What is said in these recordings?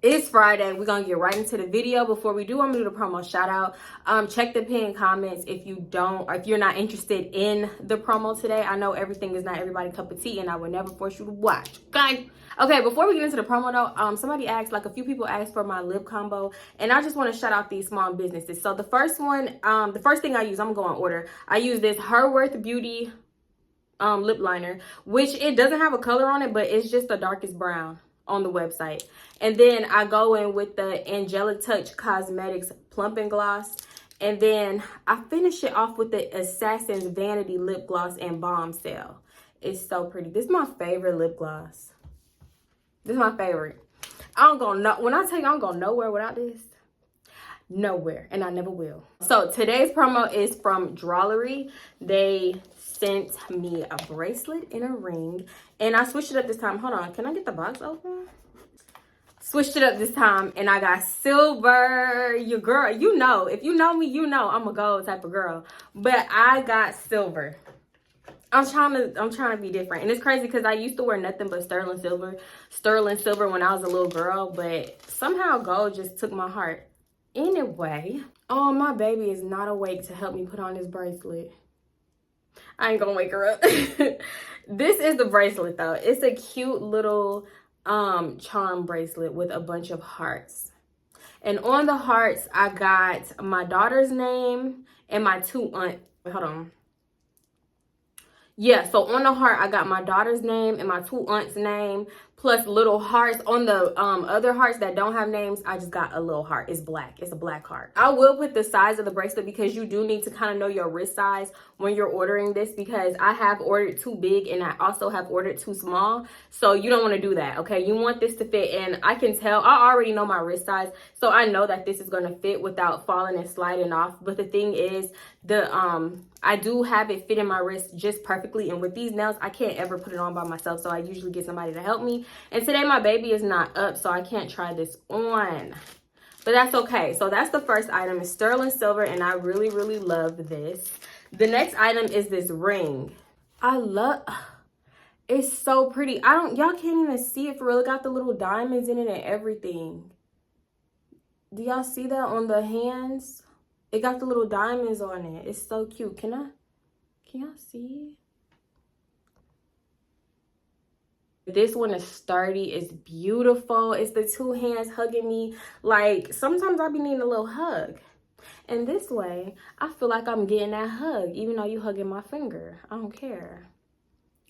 It's Friday. We're gonna get right into the video. Before we do, I'm gonna do the promo shout out. Check the pinned comments if you don't, or if you're not interested in the promo today. I know everything is not everybody's cup of tea, and I would never force you to watch. Okay, before we get into the promo though, somebody asked, like a few people asked for my lip combo, and I just want to shout out these small businesses. So the first one, the first thing I use, I'm gonna go in order. I use this Her Worth Beauty lip liner, which it doesn't have a color on it, but it's just the darkest brown on the website. And then I go in with the Angelic Touch Cosmetics Plumping Gloss, and then I finish it off with the Assassin's Vanity Lip Gloss and Bombshell. It's so pretty. This is my favorite lip gloss. This is my favorite. I don't go no, when I tell you I don't go nowhere without this, nowhere, and I never will. So today's promo is from Drawelry. They sent me a bracelet and a ring, and I switched it up this time. Hold on, can I get the box open? Switched it up this time, and I got silver. Your girl, you know, if you know me, you know I'm a gold type of girl, but I got silver. I'm trying to be different, and it's crazy because I used to wear nothing but sterling silver when I was a little girl, but somehow gold just took my heart. Anyway, oh, my baby is not awake to help me put on this bracelet. I ain't gonna wake her up. This is the bracelet though. It's a cute little charm bracelet with a bunch of hearts, and on the hearts I got my daughter's name and my two aunts. Hold on. Yeah, so on the heart I got my daughter's name and my two aunts' name, plus little hearts. On the other hearts that don't have names, I just got a little heart. It's black. It's a black heart. I will put the size of the bracelet because you do need to kind of know your wrist size when you're ordering this, because I have ordered too big and I also have ordered too small. So you don't want to do that, okay? You want this to fit, and I can tell. I already know my wrist size, so I know that this is going to fit without falling and sliding off. But the thing is, I do have it fit in my wrist just perfectly, and with these nails I can't ever put it on by myself, so I usually get somebody to help me. And today my baby is not up, so I can't try this on, but that's okay. So that's the first item. It's sterling silver, and I really love this. The next item is this ring. It's so pretty. Y'all can't even see it for real. It got the little diamonds in it and everything. Do y'all see that on the hands? It got the little diamonds on it. It's so cute. Can y'all see it? This one is sturdy. It's beautiful. It's the two hands hugging me. Like, sometimes I be needing a little hug. And this way, I feel like I'm getting that hug, even though you hugging my finger. I don't care.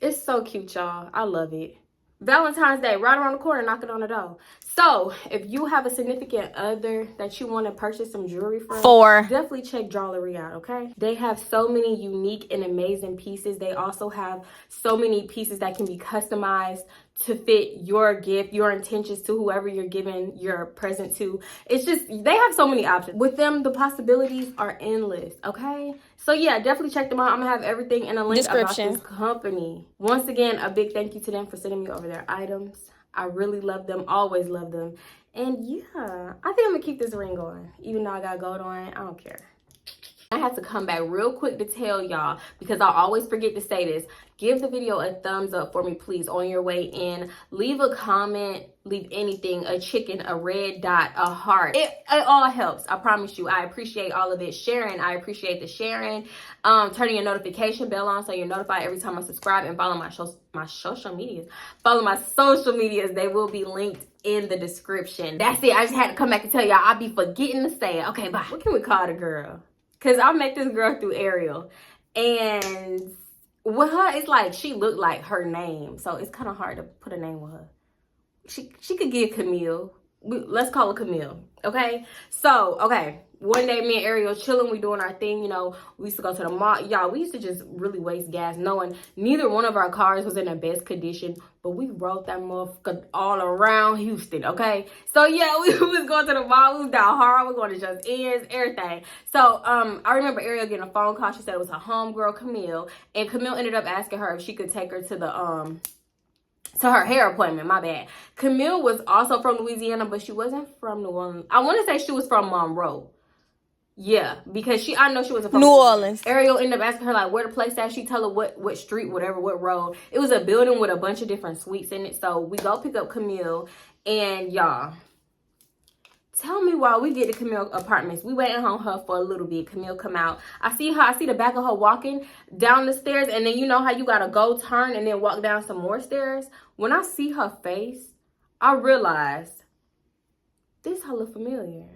It's so cute, y'all. I love it. Valentine's Day, right around the corner, knock it on the door. So, if you have a significant other that you want to purchase some jewelry from, definitely check Drawelry out, okay? They have so many unique and amazing pieces. They also have so many pieces that can be customized to fit your gift, your intentions, to whoever you're giving your present to. It's just, they have so many options. With them, the possibilities are endless, okay? So yeah, definitely check them out. I'm gonna have everything in a link about this company. Once again, a big thank you to them for sending me over their items. I really love them, always love them. And yeah, I think I'm gonna keep this ring on. Even though I got gold on, I don't care. I have to come back real quick to tell y'all, because I always forget to say this. Give the video a thumbs up for me, please, on your way in. Leave a comment, leave anything, a chicken, a red dot, a heart. It all helps, I promise you. I appreciate all of it. Sharing, I appreciate the sharing. Turning your notification bell on so you're notified every time I subscribe, and follow my social medias. Follow my social medias. They will be linked in the description. That's it. I just had to come back and tell y'all. I be forgetting to say it. Okay, bye. What can we call the girl? Because I met this girl through Ariel, and with her, it's like she looked like her name, so it's kind of hard to put a name with her. She could give Camille. Let's call her Camille, okay? So, okay, one day me and Ariel chilling, we doing our thing, you know. We used to go to the mall. Y'all, we used to just really waste gas, knowing neither one of our cars was in the best condition, but we rode that motherfucker all around Houston, okay? So yeah, we was going to the mall, we was down hard, we going to Just Ends, everything. So I remember Ariel getting a phone call. She said it was her homegirl Camille, and Camille ended up asking her if she could take her to the to her hair appointment. My bad. Camille was also from Louisiana, but she wasn't from New Orleans. I want to say she was from Monroe. Yeah, because I know she wasn't from New Orleans. Ariel ended up asking her like where the place at. She tell her what street, whatever, what road. It was a building with a bunch of different suites in it. So we go pick up Camille, and y'all, Tell me why we get to Camille apartments. We waiting on her for a little bit. Camille come out. I see the back of her walking down the stairs. And then you know how you got to go turn and then walk down some more stairs? When I see her face, I realized this her look familiar.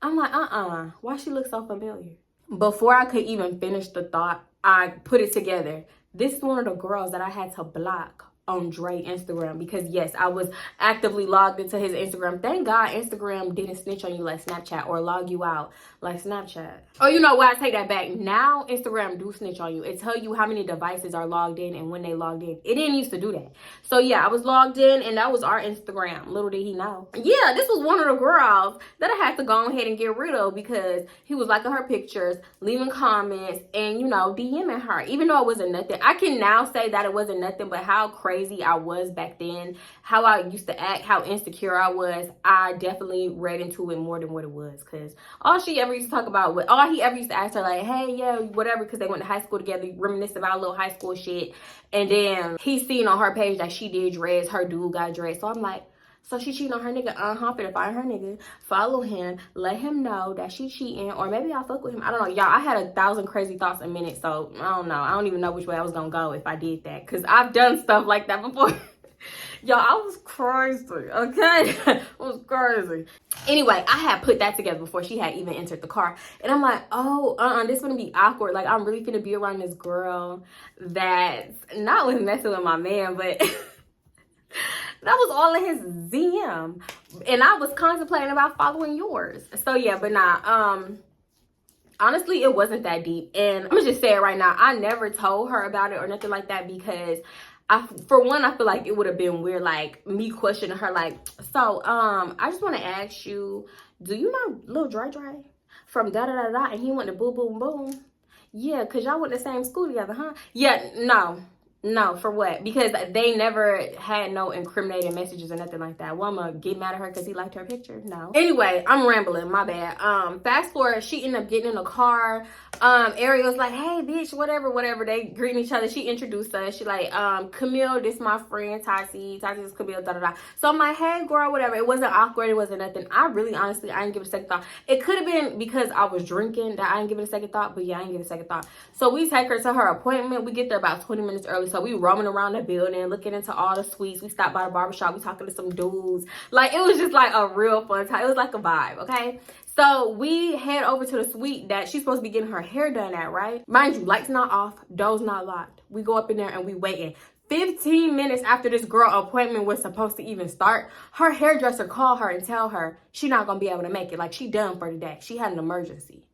I'm like, why she look so familiar? Before I could even finish the thought, I put it together. This is one of the girls that I had to block on Dre Instagram because yes, I was actively logged into his Instagram. Thank God Instagram didn't snitch on you like Snapchat or log you out like Snapchat. Oh, you know what? I take that back. Now Instagram do snitch on you. It tell you how many devices are logged in and when they logged in. It didn't used to do that. So yeah, I was logged in and that was our Instagram. Little did he know. Yeah, this was one of the girls that I had to go ahead and get rid of because he was liking her pictures, leaving comments, and you know, DMing her. Even though it wasn't nothing. I can now say that it wasn't nothing, but how crazy I was back then, how I used to act, how insecure I was, I definitely read into it more than what it was. Because all he ever used to ask her like, hey, yeah, whatever, because they went to high school together, reminisce about a little high school shit. And then he seen on her page that she did dreads, her dude got dreads. So I'm like, so she cheating on her nigga? Finna find her nigga, follow him, let him know that she cheating, or maybe I'll fuck with him. I don't know, y'all. I had 1,000 crazy thoughts a minute, so I don't know. I don't even know which way I was gonna go if I did that, because I've done stuff like that before. Y'all, I was crazy, okay? I was crazy. Anyway, I had put that together before she had even entered the car. And I'm like, oh, this gonna be awkward. Like, I'm really gonna be around this girl that's not was messing with my man, but that was all in his DM. And I was contemplating about following yours. So yeah, but nah, honestly, it wasn't that deep. And I'm gonna just say it right now. I never told her about it or nothing like that because for one, I feel like it would have been weird, like me questioning her, like, so, I just want to ask you, do you know Lil Dre from da da da da? And he went to boom boom boom. Yeah, cause y'all went to the same school together, huh? Yeah, no, for what? Because they never had no incriminating messages or nothing like that. Well, I'm gonna get mad at her because he liked her picture? No. Anyway, I'm rambling, my bad. Fast forward, she ended up getting in a car. Ariel's like, hey, bitch, whatever. They greeting each other. She introduced us. She like, Camille, this my friend, Tati. Tati is Camille, da da da. So I'm like, hey, girl, whatever. It wasn't awkward. It wasn't nothing. I really, honestly, I didn't give it a second thought. It could have been because I was drinking that I didn't give it a second thought. But yeah, I didn't give it a second thought. So we take her to her appointment. We get there about 20 minutes early. So we roaming around the building, looking into all the suites. We stopped by the barbershop. We talking to some dudes. Like, it was just like a real fun time. It was like a vibe, okay? So we head over to the suite that she's supposed to be getting her hair done at, right? Mind you, lights not off, doors not locked. We go up in there and we waiting. 15 minutes after this girl appointment was supposed to even start, her hairdresser called her and tell her she not gonna be able to make it. Like, she done for the day. She had an emergency.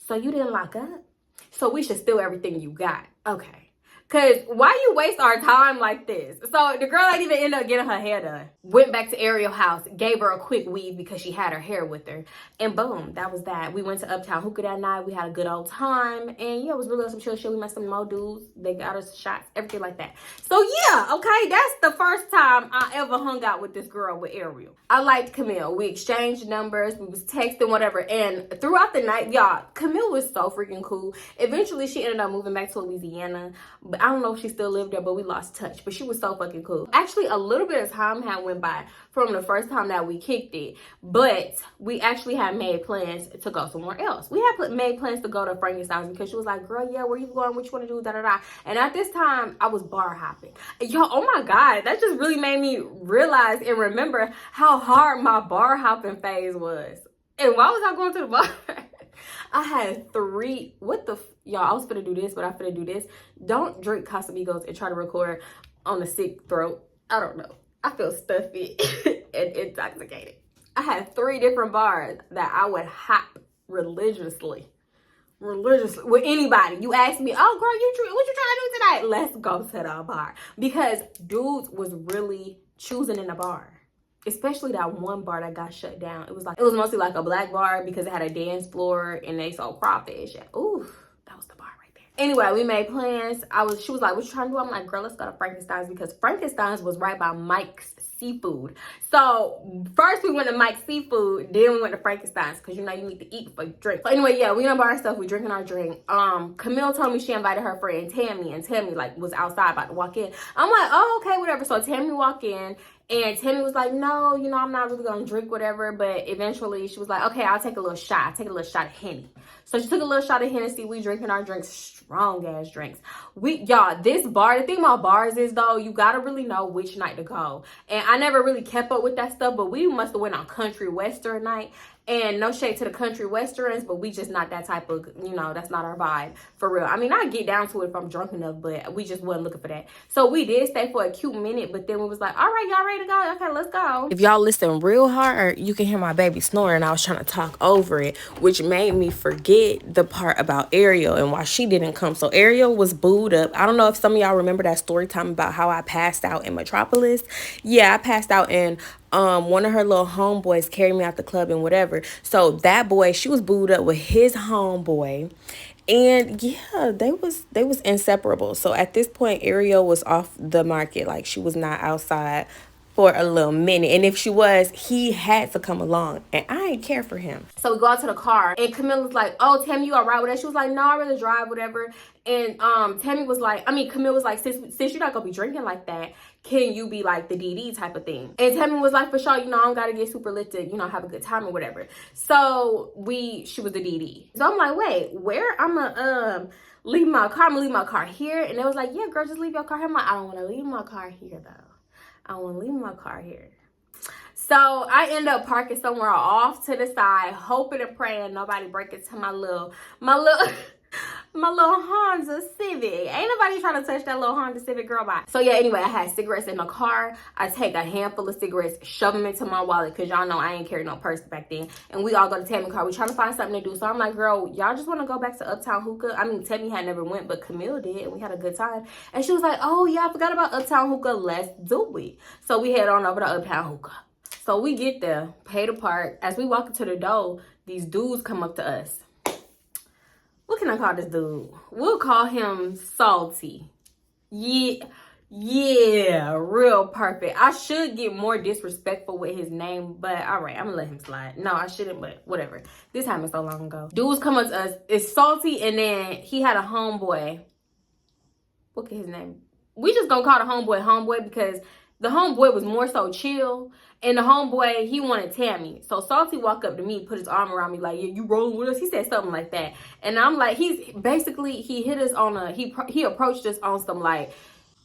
So you didn't lock up? So we should steal everything you got. Okay. Cause why you waste our time like this? So the girl ain't even end up getting her hair done. Went back to Ariel's house, gave her a quick weave because she had her hair with her. And boom, that was that. We went to Uptown Hookah that night. We had a good old time. And yeah, it was really some chill shit. We met some more dudes. They got us shots, everything like that. So yeah, okay, that's the first time I ever hung out with this girl with Ariel. I liked Camille. We exchanged numbers. We was texting, whatever. And throughout the night, y'all, Camille was so freaking cool. Eventually, she ended up moving back to Louisiana. But I don't know if she still lived there, but we lost touch. But she was so fucking cool. Actually, a little bit of time had went by from the first time that we kicked it. But we actually had made plans to go somewhere else. We had made plans to go to Frankenstein's because she was like, girl, yeah, where you going? What you want to do? Da, da, da. And at this time, I was bar hopping. Yo, oh my God. That just really made me realize and remember how hard my bar hopping phase was. And why was I going to the bar? I had three, y'all, I was finna do this, but I finna do this. Don't drink Casamigos and try to record on a sick throat. I don't know. I feel stuffy and intoxicated. I had 3 different bars that I would hop religiously with anybody. You ask me, oh girl, what you trying to do tonight? Let's go to the bar. Because dudes was really choosing in the bar. Especially that one bar that got shut down. It was mostly like a black bar because it had a dance floor and they sold crawfish. Ooh, that was the bar right there. Anyway, we made plans. She was like, what you trying to do? I'm like, girl, let's go to Frankenstein's because Frankenstein's was right by Mike's Seafood. So first we went to Mike's Seafood, then we went to Frankenstein's, because you know you need to eat before you drink. So anyway, yeah, we done bought our stuff, we drinking our drink. Camille told me she invited her friend Tammy, and Tammy like was outside about to walk in. I'm like, oh, okay, whatever. So Tammy walked in, and Tammy was like, no, you know, I'm not really gonna drink whatever. But eventually she was like, okay, I'll take a little shot. I'll take a little shot of Henny. So she took a little shot of Hennessy. We drinking our drinks, strong ass drinks. Y'all, this bar, the thing about bars is though, you gotta really know which night to go. And I never really kept up with that stuff, but we must have went on country western night. And no shade to the country westerns, but we just not that type of, you know, that's not our vibe for real. I mean, I get down to it if I'm drunk enough, but we just wasn't looking for that. So we did stay for a cute minute, but then we was like, all right, y'all ready to go? Okay, let's go. If y'all listen real hard, you can hear my baby snoring. I was trying to talk over it, which made me forget the part about Ariel and why she didn't come. So Ariel was booed up. I don't know if some of y'all remember that story time about how I passed out in Metropolis. Yeah, I passed out in one of her little homeboys carried me out the club and whatever. So that boy, she was booed up with his homeboy, and yeah, they was inseparable. So at this point, Ariel was off the market. Like, she was not outside for a little minute, and if she was, he had to come along, and I ain't care for him. So we go out to the car, and Camille was like, oh, Tammy, you all right with that? She was like, no, I'd rather drive, whatever. And Camille was like, since you're not gonna be drinking like that, can you be like the DD type of thing? And Tammy was like, for sure, you know, I don't gotta get super lit to, you know, have a good time or whatever. So she was the DD. So I'm like, wait, where I'ma leave my car? I'm gonna leave my car here. And they was like, yeah, girl, just leave your car here. I'm like, I don't wanna leave my car here though. I want to leave my car here. So I end up parking somewhere off to the side, hoping and praying nobody break into my little Honda Civic. Ain't nobody trying to touch that little Honda Civic, girl, bye. So yeah, anyway, I had cigarettes in the car. I take a handful of cigarettes, shove them into my wallet, because y'all know I ain't carry no purse back then. And we all go to Tammy's car. We trying to find something to do. So I'm like, girl, y'all just want to go back to Uptown Hookah? I mean, Tammy had never went, but Camille did, and we had a good time. And she was like, oh yeah, I forgot about Uptown Hookah. Let's do it. So we head on over to Uptown Hookah. So we get there, pay the park. As we walk into the door, these dudes come up to us. What can I call this dude? We'll call him Salty. Yeah, real perfect. I should get more disrespectful with his name, but all right, I'm gonna let him slide. No, I shouldn't, but whatever. This happened so long ago. Dudes come up to us. It's Salty, and then he had a homeboy. What could his name? We just gonna call the homeboy because the homeboy was more so chill. And the homeboy, he wanted Tammy. So Salty walked up to me, put his arm around me like, yeah, you rolling with us? He said something like that. And I'm like, he hit us on he approached us on some like,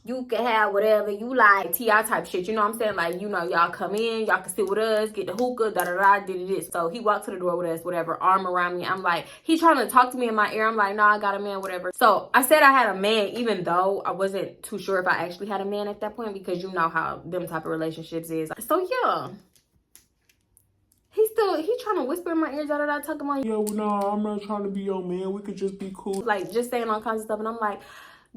you can have whatever you like, T.I. type shit. You know what I'm saying? Like, you know, y'all come in, y'all can sit with us, get the hookah, da-da-da, did. So he walked to the door with us, whatever, arm around me. I'm like, he trying to talk to me in my ear. I'm like, no, I got a man, whatever. So I said I had a man, even though I wasn't too sure if I actually had a man at that point, because you know how them type of relationships is. So yeah. He trying to whisper in my ear, da-da-da, talking about, yeah, well, no, I'm not trying to be your man. We could just be cool. Like, just saying all kinds of stuff. And I'm like,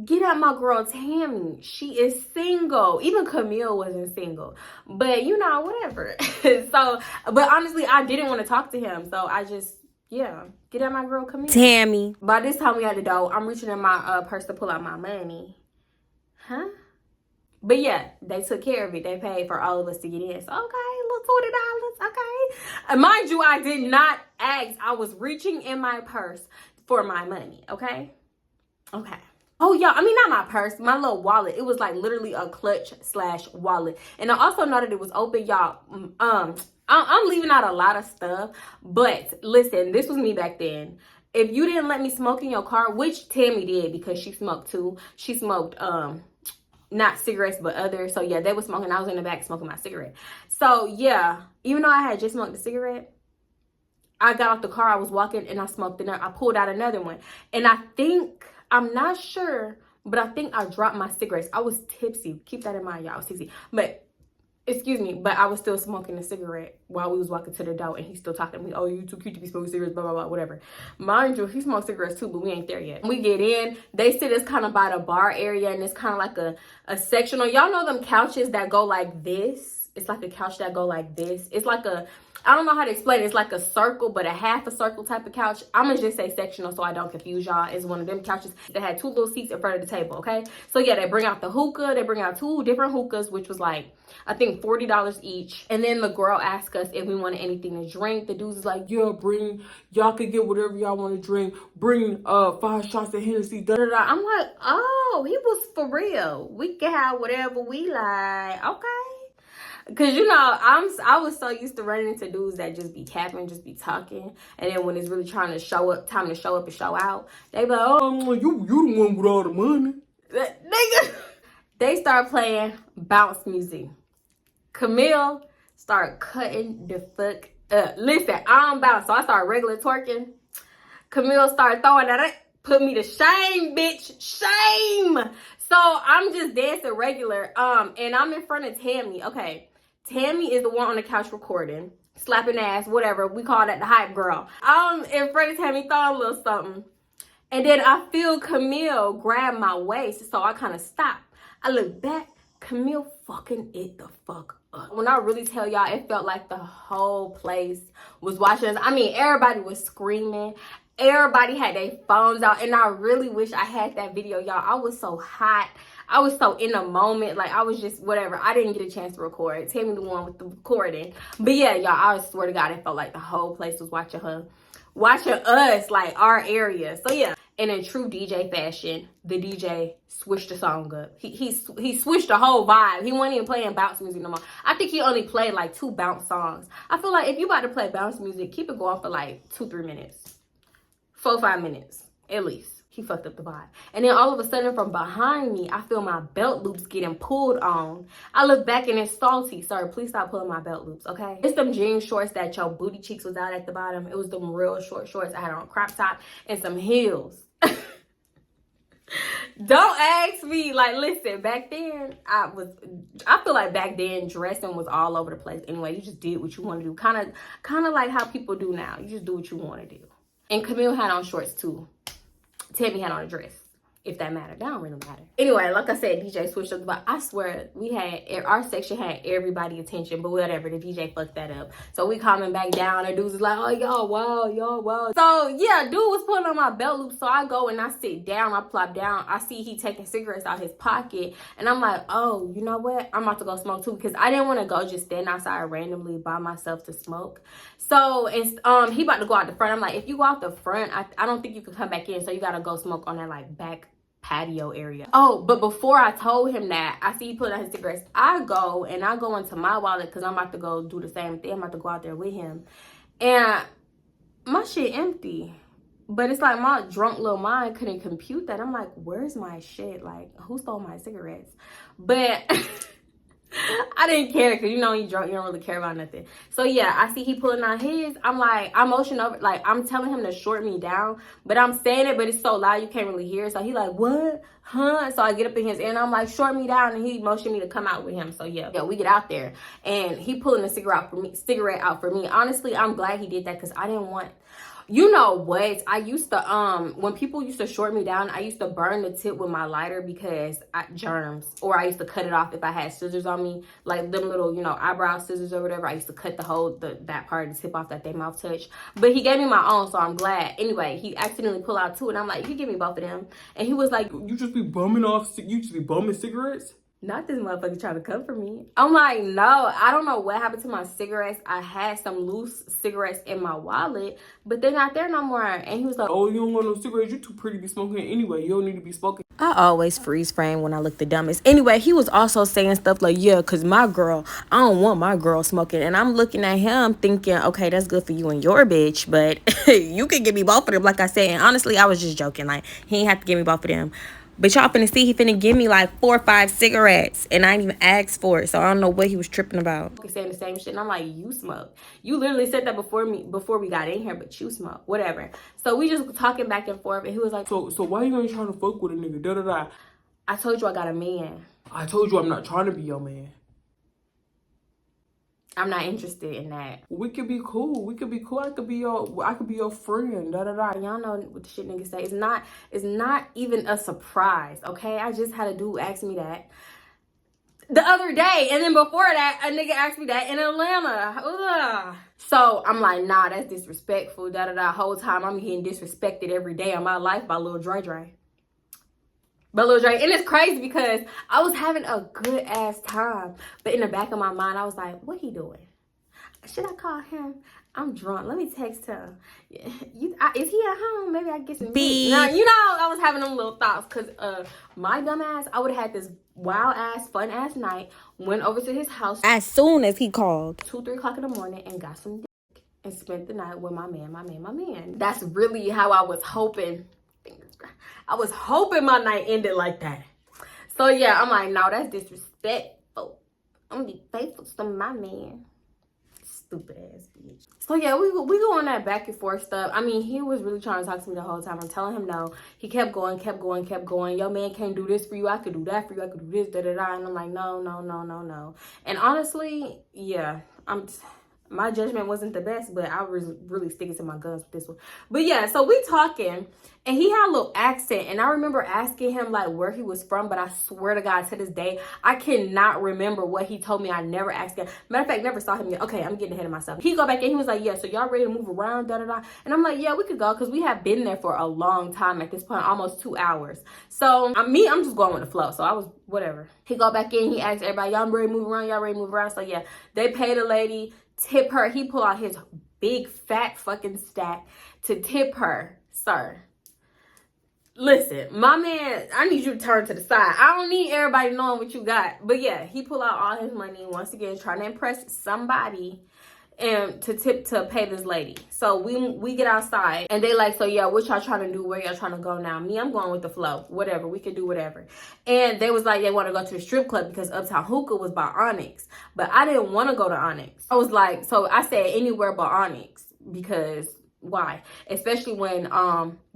get at my girl Tammy. She is single. Even Camille wasn't single. But, you know, whatever. So, but honestly, I didn't want to talk to him. So I just, yeah, get at my girl Camille. Tammy. By this time we at the door, I'm reaching in my purse to pull out my money. Huh? But yeah, they took care of it. They paid for all of us to get in. So, okay, little $20. Okay. And mind you, I did not ask. I was reaching in my purse for my money. Okay. Okay. Oh, y'all, I mean, not my purse, my little wallet. It was like literally a clutch/wallet. And I also know that it was open, y'all. I'm leaving out a lot of stuff. But listen, this was me back then. If you didn't let me smoke in your car, which Tammy did because she smoked too. She smoked, not cigarettes, but other. So yeah, they were smoking. I was in the back smoking my cigarette. So yeah, even though I had just smoked the cigarette, I got off the car, I was walking, and I smoked another. I pulled out another one. And I'm not sure, but I think I dropped my cigarettes. I was tipsy. Keep that in mind, y'all. I was tipsy. But, excuse me, but I was still smoking a cigarette while we was walking to the door, and he's still talking to me. Oh, you too cute to be smoking cigarettes, blah, blah, blah, whatever. Mind you, he smoked cigarettes too, but we ain't there yet. We get in. They sit us kind of by the bar area, and it's kind of like a sectional. Y'all know them couches that go like this? It's like a couch that go like this. It's like I don't know how to explain it. It's like a circle, but a half a circle type of couch. I'm gonna just say sectional so I don't confuse y'all. It's one of them couches that had 2 little seats in front of the table, okay? So yeah, they bring out the hookah. They bring out 2 different hookahs, which was like, I think $40 each. And then the girl asked us if we wanted anything to drink. The dudes is like, yeah, y'all can get whatever y'all want to drink. Bring 5 shots of Hennessy, da-da-da. I'm like, oh, he was for real. We can have whatever we like, okay? Cause you know, I was so used to running into dudes that just be capping, just be talking, and then when it's really trying to show up, time to show up and show out, they be like, oh, you the one with all the money, nigga. They start playing bounce music. Camille start cutting the fuck up. Listen, I don't bounce, so I start regular twerking. Camille started throwing that up, put me to shame, bitch, shame. So I'm just dancing regular, and I'm in front of Tammy. Okay, Tammy is the one on the couch recording, slapping ass, whatever. We call that the hype girl. I'm in front of Tammy throwing a little something. And then I feel Camille grab my waist, so I kind of stop. I look back, Camille fucking it the fuck up. When I really tell y'all, it felt like the whole place was watching us. I mean, everybody was screaming. Everybody had their phones out, and I really wish I had that video, y'all. I was so hot. I was so in the moment. Like, I was just whatever. I didn't get a chance to record. Tammy the one with the recording. But yeah, y'all, I swear to God, it felt like the whole place was watching us, like our area. So yeah. And in true DJ fashion, the DJ switched the song up. He switched the whole vibe. He wasn't even playing bounce music no more. I think he only played like 2 bounce songs. I feel like if you about to play bounce music, keep it going for like 2-3 minutes. 4-5 minutes, at least. He fucked up the vibe. And then all of a sudden from behind me, I feel my belt loops getting pulled on. I look back and it's salty. Sir, please stop pulling my belt loops, okay? It's them jean shorts that your booty cheeks was out at the bottom. It was them real short shorts. I had on a crop top and some heels. Don't ask me. Like, listen, back then, I feel like back then dressing was all over the place. Anyway, you just did what you want to do. Kind of like how people do now. You just do what you want to do. And Camille had on shorts too. Tammy had on a dress, if that mattered. That don't really matter. Anyway, like I said, DJ switched up, but I swear our section had everybody attention, but whatever, the DJ fucked that up. So we coming back down, and dudes is like, oh, y'all, wow. So yeah, dude was pulling on my belt loop, so I go and I sit down, I plop down, I see he taking cigarettes out his pocket, and I'm like, oh, you know what? I'm about to go smoke too, because I didn't want to go just stand outside randomly by myself to smoke. So it's he about to go out the front. I'm like, if you go out the front, I don't think you can come back in, so you gotta go smoke on that like back patio area. Oh, but before I told him that, I see he put out his cigarettes. I go into my wallet because I'm about to go do the same thing. I'm about to go out there with him, and my shit empty. But it's like my drunk little mind couldn't compute that. I'm like, where's my shit? Like, who stole my cigarettes? But I didn't care because, you know, you drunk, you don't really care about nothing. So yeah, I see he pulling on his. I'm like, I motion over, like I'm telling him to short me down, but I'm saying it, but it's so loud you can't really hear. So he like, what? Huh? So I get up in his ear and I'm like, short me down, and he motioned me to come out with him. So yeah, we get out there and he pulling a cigarette out for me. Honestly, I'm glad he did that because I didn't want. You know what? I used to, when people used to short me down, I used to burn the tip with my lighter because germs, or I used to cut it off if I had scissors on me, like them little, you know, eyebrow scissors or whatever. I used to cut that part of the tip off that they mouth touch. But he gave me my own, so I'm glad. Anyway, he accidentally pulled out 2, and I'm like, you can give me both of them. And he was like, you just be bumming cigarettes? not this motherfucker trying to come for me. I'm like, no, I don't know what happened to my cigarettes. I had some loose cigarettes in my wallet, but they're not there no more. And he was like, oh, you don't want no cigarettes? You too pretty to be smoking anyway. You don't need to be smoking. I always freeze frame when I look the dumbest. Anyway, he was also saying stuff like, yeah, because my girl, I don't want my girl smoking. And I'm looking at him thinking, okay, that's good for you and your bitch, but you can give me both of them, like I said. And honestly, I was just joking. Like, he ain't have to give me both of them. But y'all finna see, he finna give me like 4 or 5 cigarettes, and I didn't even ask for it, so I don't know what he was tripping about. Saying the same shit, and I'm like, you smoke. You literally said that before we got in here, but you smoke, whatever. So we just talking back and forth, and he was like, so why you ain't trying to fuck with a nigga? Da da da. I told you I got a man. I told you I'm not trying to be your man. I'm not interested in that. We could be cool. I could be your friend. Da da da. Y'all know what the shit niggas say. It's not even a surprise, okay? I just had a dude ask me that the other day, and then before that, a nigga asked me that in Atlanta. Ugh. So I'm like, nah, that's disrespectful. Da da da. Whole time I'm getting disrespected every day of my life by Lil Dre. But Lil Dre, and it's crazy because I was having a good ass time, but in the back of my mind, I was like, what he doing? Should I call him? I'm drunk. Let me text him. Is he at home? Maybe I get some beat. Now, you know, I was having them little thoughts because my dumb ass, I would have had this wild ass, fun ass night, went over to his house as soon as he called 2-3 o'clock in the morning and got some dick and spent the night with my man. That's really how I was hoping. I was hoping my night ended like that. So yeah, I'm like, no, that's disrespectful. I'm gonna be faithful to my man. Stupid ass bitch. So yeah, we go on that back and forth stuff. I mean, he was really trying to talk to me the whole time. I'm telling him no. He kept going. Yo, man can't do this for you. I could do that for you. I could do this, da da da. And I'm like, no. And honestly, yeah, my judgment wasn't the best, but I was really sticking to my guns with this one. But yeah, so we talking, and he had a little accent, and I remember asking him like where he was from, but I swear to God, to this day, I cannot remember what he told me. I never asked him. Matter of fact, never saw him yet. Okay, I'm getting ahead of myself. He go back and he was like, yeah, so y'all ready to move around, da da da. And I'm like, yeah, we could go, because we have been there for a long time at this point, almost 2 hours. So I'm just going with the flow. So I was whatever. He go back in, he asked everybody, y'all ready to move around? Y'all ready to move around? So yeah, they paid a lady, tip her. He pulled out his big fat fucking stack to tip her. Sir, listen, my man, I need you to turn to the side. I don't need everybody knowing what you got. But yeah, he pulled out all his money once again, trying to impress somebody and to pay this lady. So we get outside and they like, so yeah, what y'all trying to do? Where y'all trying to go now? Me, I'm going with the flow. Whatever, we can do whatever. And they was like, they want to go to the strip club because Uptown Hookah was by Onyx. But I didn't want to go to Onyx. I was like, so I said anywhere but Onyx, because why? Especially when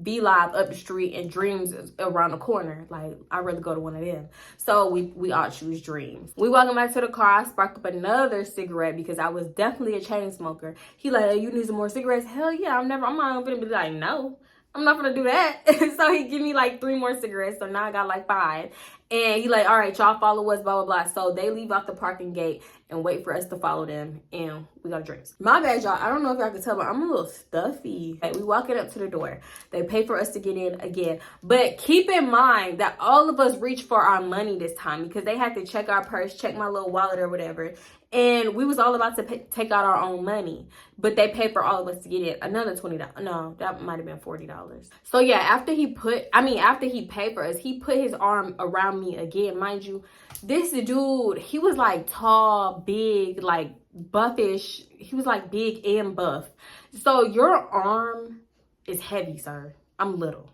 Be Live up the street and Dreams is around the corner. Like, I'd rather go to one of them. So we all choose Dreams. We walking back to the car. I sparked up another cigarette because I was definitely a chain smoker. He like, hey, you need some more cigarettes? Hell yeah, I'm not gonna be like, no, I'm not gonna do that. So he give me like 3 more cigarettes. So now I got like 5. And he like, all right, y'all follow us, blah, blah, blah. So they leave out the parking gate and wait for us to follow them. And we got drinks. My bad, y'all. I don't know if y'all can tell, but I'm a little stuffy. Like, we walking up to the door. They pay for us to get in again. But keep in mind that all of us reached for our money this time because they had to check our purse, check my little wallet or whatever. And we was all about to take out our own money. But they paid for all of us to get in. Another $20. No, that might have been $40. So yeah, after he paid for us, he put his arm around me again. Mind you, this dude, he was like tall, big, like buffish. He was like big and buff. So your arm is heavy, sir. I'm little.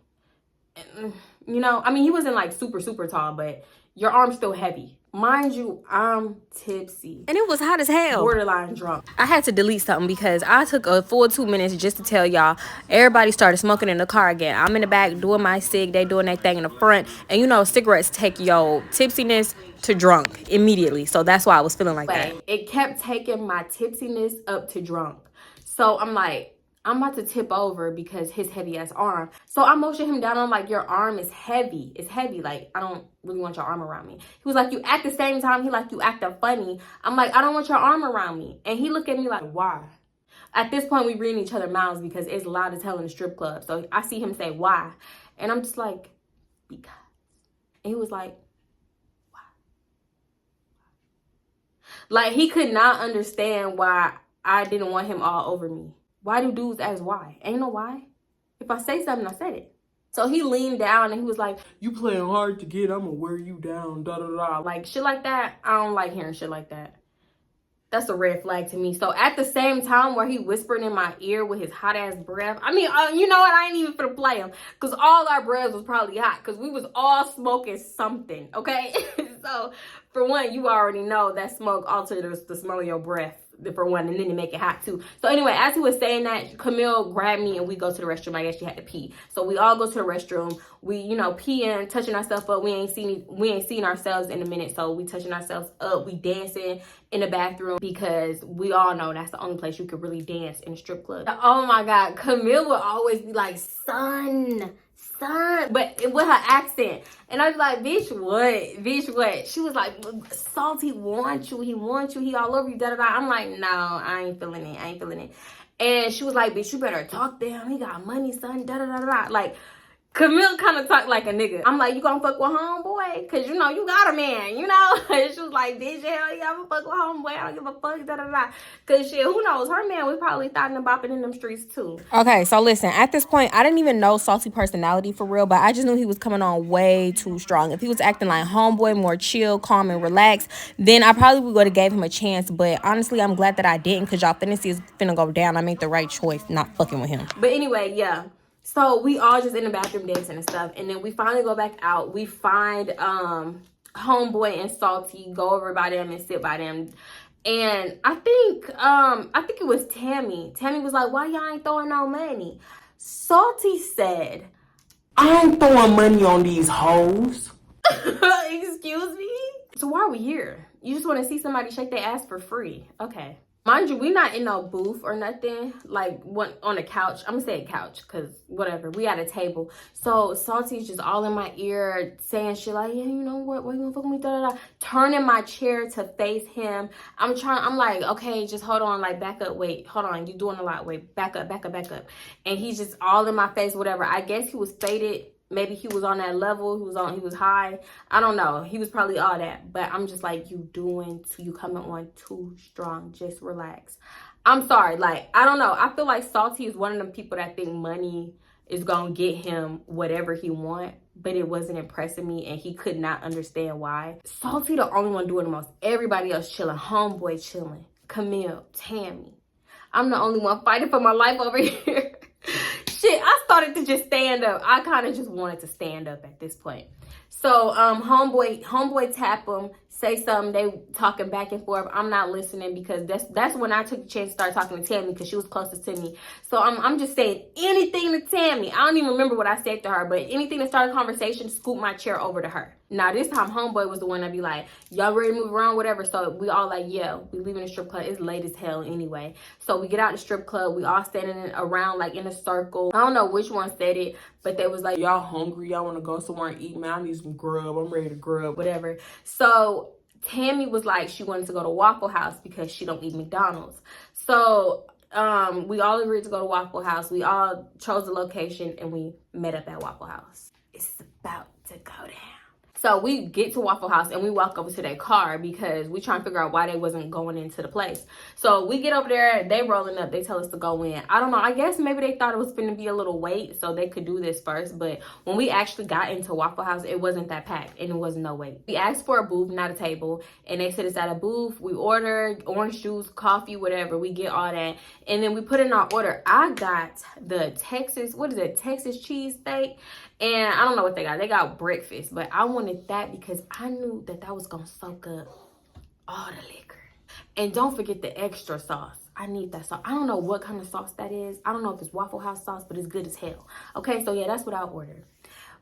You know, I mean, he wasn't like super, super tall, but your arm's still heavy. Mind you, I'm tipsy. and it was hot as hell. Borderline drunk. I had to delete something because I took a full 2 minutes just to tell y'all everybody started smoking in the car again. I'm in the back doing my cig, they doing their thing in the front, and you know cigarettes take your tipsiness to drunk immediately, so that's why I was feeling like that. It kept taking my tipsiness up to drunk. So I'm like, I'm about to tip over because his heavy ass arm. So I motioned him down. I'm like, your arm is heavy. It's heavy. Like, I don't really want your arm around me. He was like, you act the same time. He like, you acting funny. I'm like, I don't want your arm around me. And he looked at me like, why? At this point, we reading each other mouths because it's loud as hell in the strip club. So I see him say, why? And I'm just like, because. And he was like, why? Like, he could not understand why I didn't want him all over me. Why do dudes ask why? Ain't no why. If I say something, I said it. So he leaned down and he was like, you playing hard to get, I'm gonna wear you down, da da da. Like, shit like that, I don't like hearing shit like that. That's a red flag to me. So at the same time where he whispered in my ear with his hot ass breath, I mean, you know what? I ain't even finna play him because all our breaths was probably hot because we was all smoking something, okay? So for one, you already know that smoke alters the smell of your breath. For one, and then to make it hot too. So anyway, as he was saying that, Camille grabbed me and we go to the restroom. I guess she had to pee. So we all go to the restroom. We, you know, peeing, touching ourselves up. We ain't seen ourselves in a minute. So we touching ourselves up. We dancing in the bathroom because we all know that's the only place you could really dance in a strip club. Oh my God. Camille would always be like, son, son, but with her accent. And I was like, bitch, what? Bitch, what? She was like, Salty wants you. He wants you. He all over you, da-da-da. I'm like, no, I ain't feeling it. I ain't feeling it. And she was like, bitch, you better talk to him. He got money, son, da-da-da-da. Like, Camille kind of talked like a nigga. I'm like, you gonna fuck with homeboy? Cause you know, you got a man, you know? And she was like, bitch, hell yeah, I'm gonna fuck with homeboy. I don't give a fuck, da-da-da. Cause shit, who knows? Her man was probably thotting and bopping in them streets too. Okay, so listen, at this point, I didn't even know Salty personality for real, but I just knew he was coming on way too strong. If he was acting like homeboy, more chill, calm, and relaxed, then I probably would have gave him a chance. But honestly, I'm glad that I didn't, because y'all finna see is finna go down. I made the right choice not fucking with him. But anyway, yeah. So we all just in the bathroom dancing and stuff. And then we finally go back out. We find homeboy and Salty, go over by them and sit by them. And I think it was Tammy. Tammy was like, why y'all ain't throwing no money? Salty said, I ain't throwing money on these hoes. excuse me? So why are we here? You just want to see somebody shake their ass for free. Okay. Mind you, we not in no booth or nothing, like what on a couch. I'm gonna say a couch, because whatever, we at a table. So Salty's just all in my ear saying shit like, yeah, you know what, why you gonna fuck with me, da-da-da. Turning my chair to face him. I'm like, okay, just hold on, like back up, wait, hold on, you doing a lot, wait, back up. And he's just all in my face, whatever. I guess he was faded. Maybe he was on that level. He was high. I don't know. He was probably all that. But I'm just like, you coming on too strong. Just relax. I'm sorry. Like, I don't know. I feel like Salty is one of them people that think money is going to get him whatever he want. But it wasn't impressing me. And he could not understand why. Salty the only one doing the most. Everybody else chilling. Homeboy chilling. Camille. Tammy. I'm the only one fighting for my life over here. Shit, I started to just stand up. I kind of just wanted to stand up at this point. So homeboy tap him, say something. They talking back and forth. I'm not listening, because that's when I took the chance to start talking to Tammy, because she was closest to me. So I'm just saying anything to Tammy. I don't even remember what I said to her, but anything to start a conversation, scoop my chair over to her. Now this time homeboy was the one that be like, y'all ready to move around, whatever. So we all like, yeah, we leaving the strip club. It's late as hell anyway. So we get out the strip club. We all standing around like in a circle. I don't know which one said it, but they was like, y'all hungry? Y'all want to go somewhere and eat? Man, I need some grub. I'm ready to grub. Whatever. So Tammy was like, she wanted to go to Waffle House because she don't eat McDonald's. So we all agreed to go to Waffle House. We all chose the location and we met up at Waffle House. It's about to go down. So we get to Waffle House and we walk over to their car, because we trying to figure out why they wasn't going into the place. So we get over there, they rolling up, they tell us to go in. I don't know, I guess maybe they thought it was going to be a little wait so they could do this first. But when we actually got into Waffle House, it wasn't that packed and it wasn't no wait. We asked for a booth, not a table, and they said it's at a booth. We ordered orange juice, coffee, whatever. We get all that. And then we put in our order. I got the Texas cheese steak. And I don't know what they got. They got breakfast. But I wanted that because I knew that was going to soak up all the liquor. And don't forget the extra sauce. I need that sauce. I don't know what kind of sauce that is. I don't know if it's Waffle House sauce, but it's good as hell. Okay, so yeah, that's what I ordered.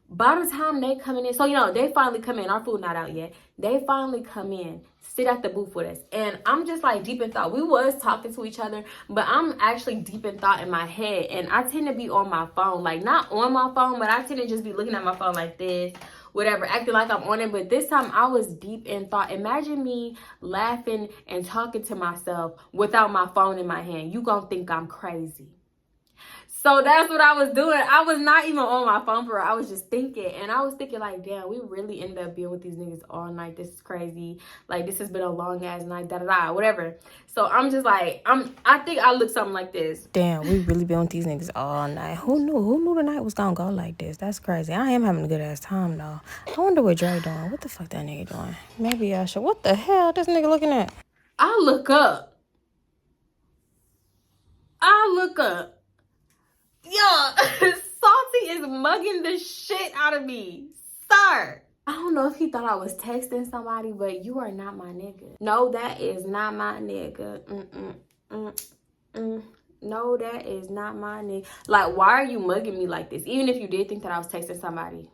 By the time they coming in, so you know, they finally come in. Our food not out yet. They finally come in, sit at the booth with us. And I'm just like deep in thought. We was talking to each other, but I'm actually deep in thought in my head. And I tend to be on my phone. Like, not on my phone, but I tend to just be looking at my phone like this, whatever, acting like I'm on it. But this time I was deep in thought. Imagine me laughing and talking to myself without my phone in my hand. You gonna think I'm crazy. So that's what I was doing. I was not even on my phone for it. I was just thinking. And I was thinking like, damn, we really ended up being with these niggas all night. This is crazy. Like, this has been a long ass night, da-da-da, whatever. So I'm just like, I think I look something like this. Damn, we really been with these niggas all night. Who knew the night was gonna go like this? That's crazy. I am having a good ass time though. I wonder what Dre doing. What the fuck that nigga doing? Maybe I should. What the hell this nigga looking at? I look up. Yo, Salty is mugging the shit out of me, sir. I don't know if he thought I was texting somebody, but you are not my nigga. No, that is not my nigga. No, that is not my nigga. Like, why are you mugging me like this? Even if you did think that I was texting somebody.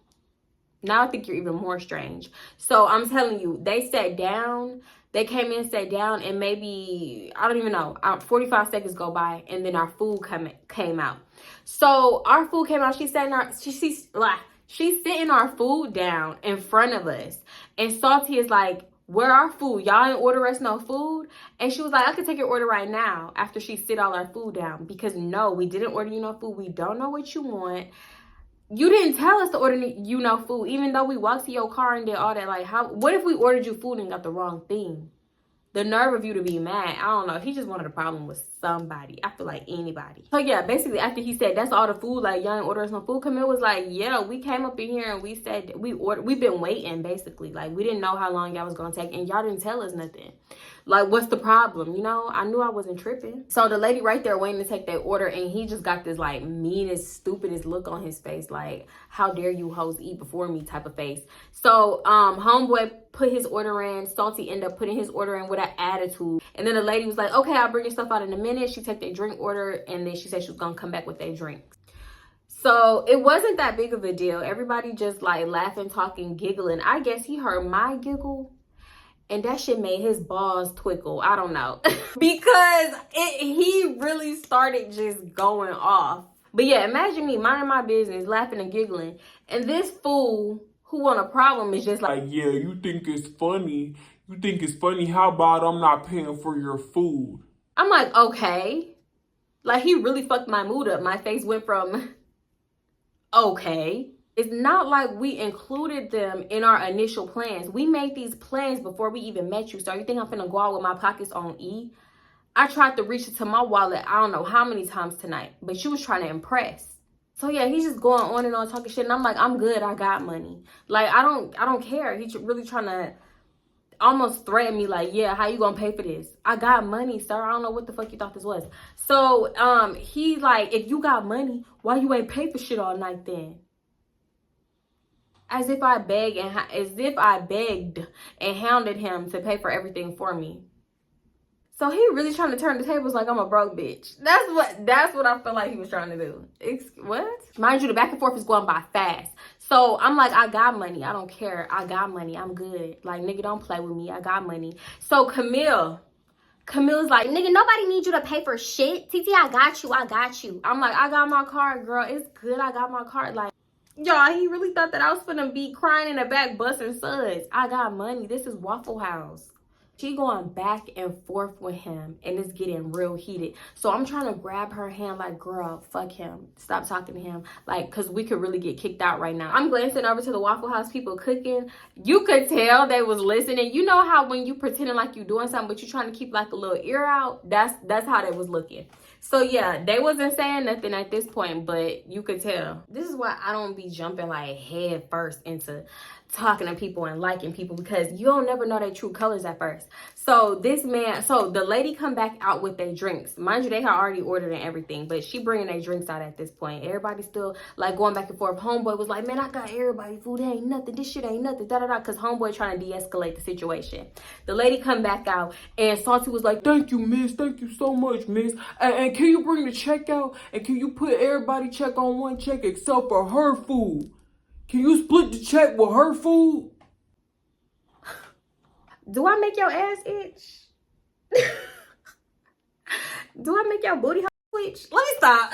Now I think you're even more strange. So I'm telling you, they sat down. They came in, sat down, and maybe, I don't even know, 45 seconds go by, and then our food came out. So our food came out. She's sitting our food down in front of us. And Salty is like, where our food? Y'all didn't order us no food? And she was like, I can take your order right now, after she sit all our food down. Because no, we didn't order you no food. We don't know what you want. You didn't tell us to order you no food, even though we walked to your car and did all that. Like, what if we ordered you food and got the wrong thing? The nerve of you to be mad. I don't know. He just wanted a problem with somebody. I feel like anybody. So yeah, basically after he said that's all the food, like y'all ain't order us no food, Camille was like, yeah, we came up in here and we said we've been waiting, basically. Like, we didn't know how long y'all was gonna take, and y'all didn't tell us nothing. Like, what's the problem? You know, I knew I wasn't tripping. So the lady right there waiting to take that order, and he just got this like meanest, stupidest look on his face, like, how dare you hoes eat before me type of face. So homeboy put his order in. Salty ended up putting his order in with an attitude. And then the lady was like, okay, I'll bring your stuff out in a minute. She took their drink order, and then she said she was gonna come back with their drinks. So it wasn't that big of a deal. Everybody just like laughing, talking, giggling. I guess he heard my giggle, and that shit made his balls twinkle. I don't know. Because he really started just going off. But yeah, imagine me minding my business, laughing and giggling, and this fool who want a problem is just like, yeah, you think it's funny? You think it's funny? How about I'm not paying for your food? I'm like, okay. Like, he really fucked my mood up. My face went from, okay. It's not like we included them in our initial plans. We made these plans before we even met you. So you think I'm finna go out with my pockets on E? I tried to reach into my wallet, I don't know how many times tonight, but she was trying to impress. So yeah, he's just going on and on talking shit, and I'm like, I'm good, I got money. Like, I don't care. He's really trying to almost threaten me, like, yeah, how you gonna pay for this? I got money, sir. I don't know what the fuck you thought this was. So he like, if you got money, why you ain't pay for shit all night then? As if I begged and hounded him to pay for everything for me. So he really trying to turn the tables like I'm a broke bitch. That's what I feel like he was trying to do. What? Mind you, the back and forth is going by fast. So I'm like, I got money. I don't care. I got money. I'm good. Like, nigga, don't play with me. I got money. So Camille's like, nigga, nobody needs you to pay for shit. TT, I got you. I got you. I'm like, I got my card, girl. It's good. I got my card. Like, y'all, he really thought that I was finna be crying in the back, busting suds. I got money. This is Waffle House. She going back and forth with him, and it's getting real heated. So I'm trying to grab her hand like, girl, fuck him. Stop talking to him. Like, because we could really get kicked out right now. I'm glancing over to the Waffle House people cooking. You could tell they was listening. You know how when you pretending like you doing something, but you trying to keep like a little ear out? That's how they was looking. So yeah, they wasn't saying nothing at this point, but you could tell. This is why I don't be jumping like head first into talking to people and liking people, because you don't never know their true colors at first. So the lady come back out with their drinks. Mind you, they had already ordered and everything, but she bringing their drinks out at this point. Everybody still like going back and forth. Homeboy was like, man, I got everybody food. It ain't nothing. This shit ain't nothing. Da da da. Because homeboy trying to de-escalate the situation. The lady come back out, and Salty was like, thank you, miss. Thank you so much, miss. And can you bring the check out? And can you put everybody check on one check except for her food? Can you split the check with her food? do I make your ass itch? Do I make your booty itch? Let me stop.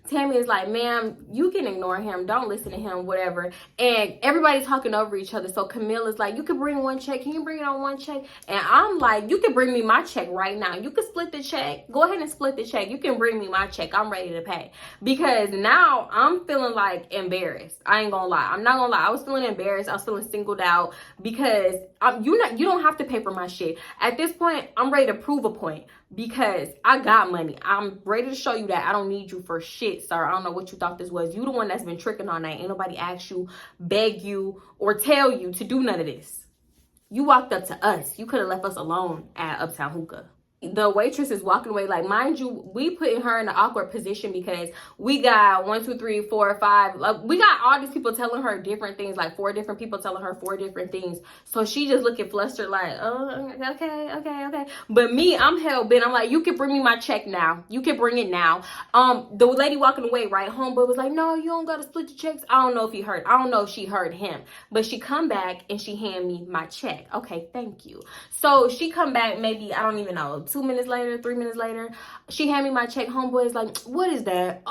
Tammy is like, ma'am, you can ignore him. Don't listen to him, whatever. And everybody's talking over each other. So Camille is like, you can bring one check. Can you bring it on one check? And I'm like, you can bring me my check right now. You can split the check. Go ahead and split the check. You can bring me my check. I'm ready to pay. Because now I'm feeling like embarrassed. I ain't gonna lie. I'm not gonna lie. I was feeling embarrassed. I was feeling singled out because you don't have to pay for my shit. At this point, I'm ready to prove a point. Because I got money. I'm ready to show you that I don't need you for shit, sir. I don't know what you thought this was. You the one that's been tricking all night. Ain't nobody asked you, beg you, or tell you to do none of this. You walked up to us. You could have left us alone at Uptown Hookah. The waitress is walking away. Like, mind you, we putting her in an awkward position because we got 1, 2, 3, 4, 5. Like, we got all these people telling her different things. Like 4 different people telling her 4 different things. So she just looking flustered. Like, oh, okay. But me, I'm hell bent. I'm like, you can bring me my check now. You can bring it now. The lady walking away, right? Homeboy was like, no, you don't gotta split the checks. I don't know if he heard. I don't know if she heard him. But she come back and she hand me my check. Okay, thank you. So she come back maybe, I don't even know, 2 minutes later, 3 minutes later, she hand me my check. Homeboy is like, what is that?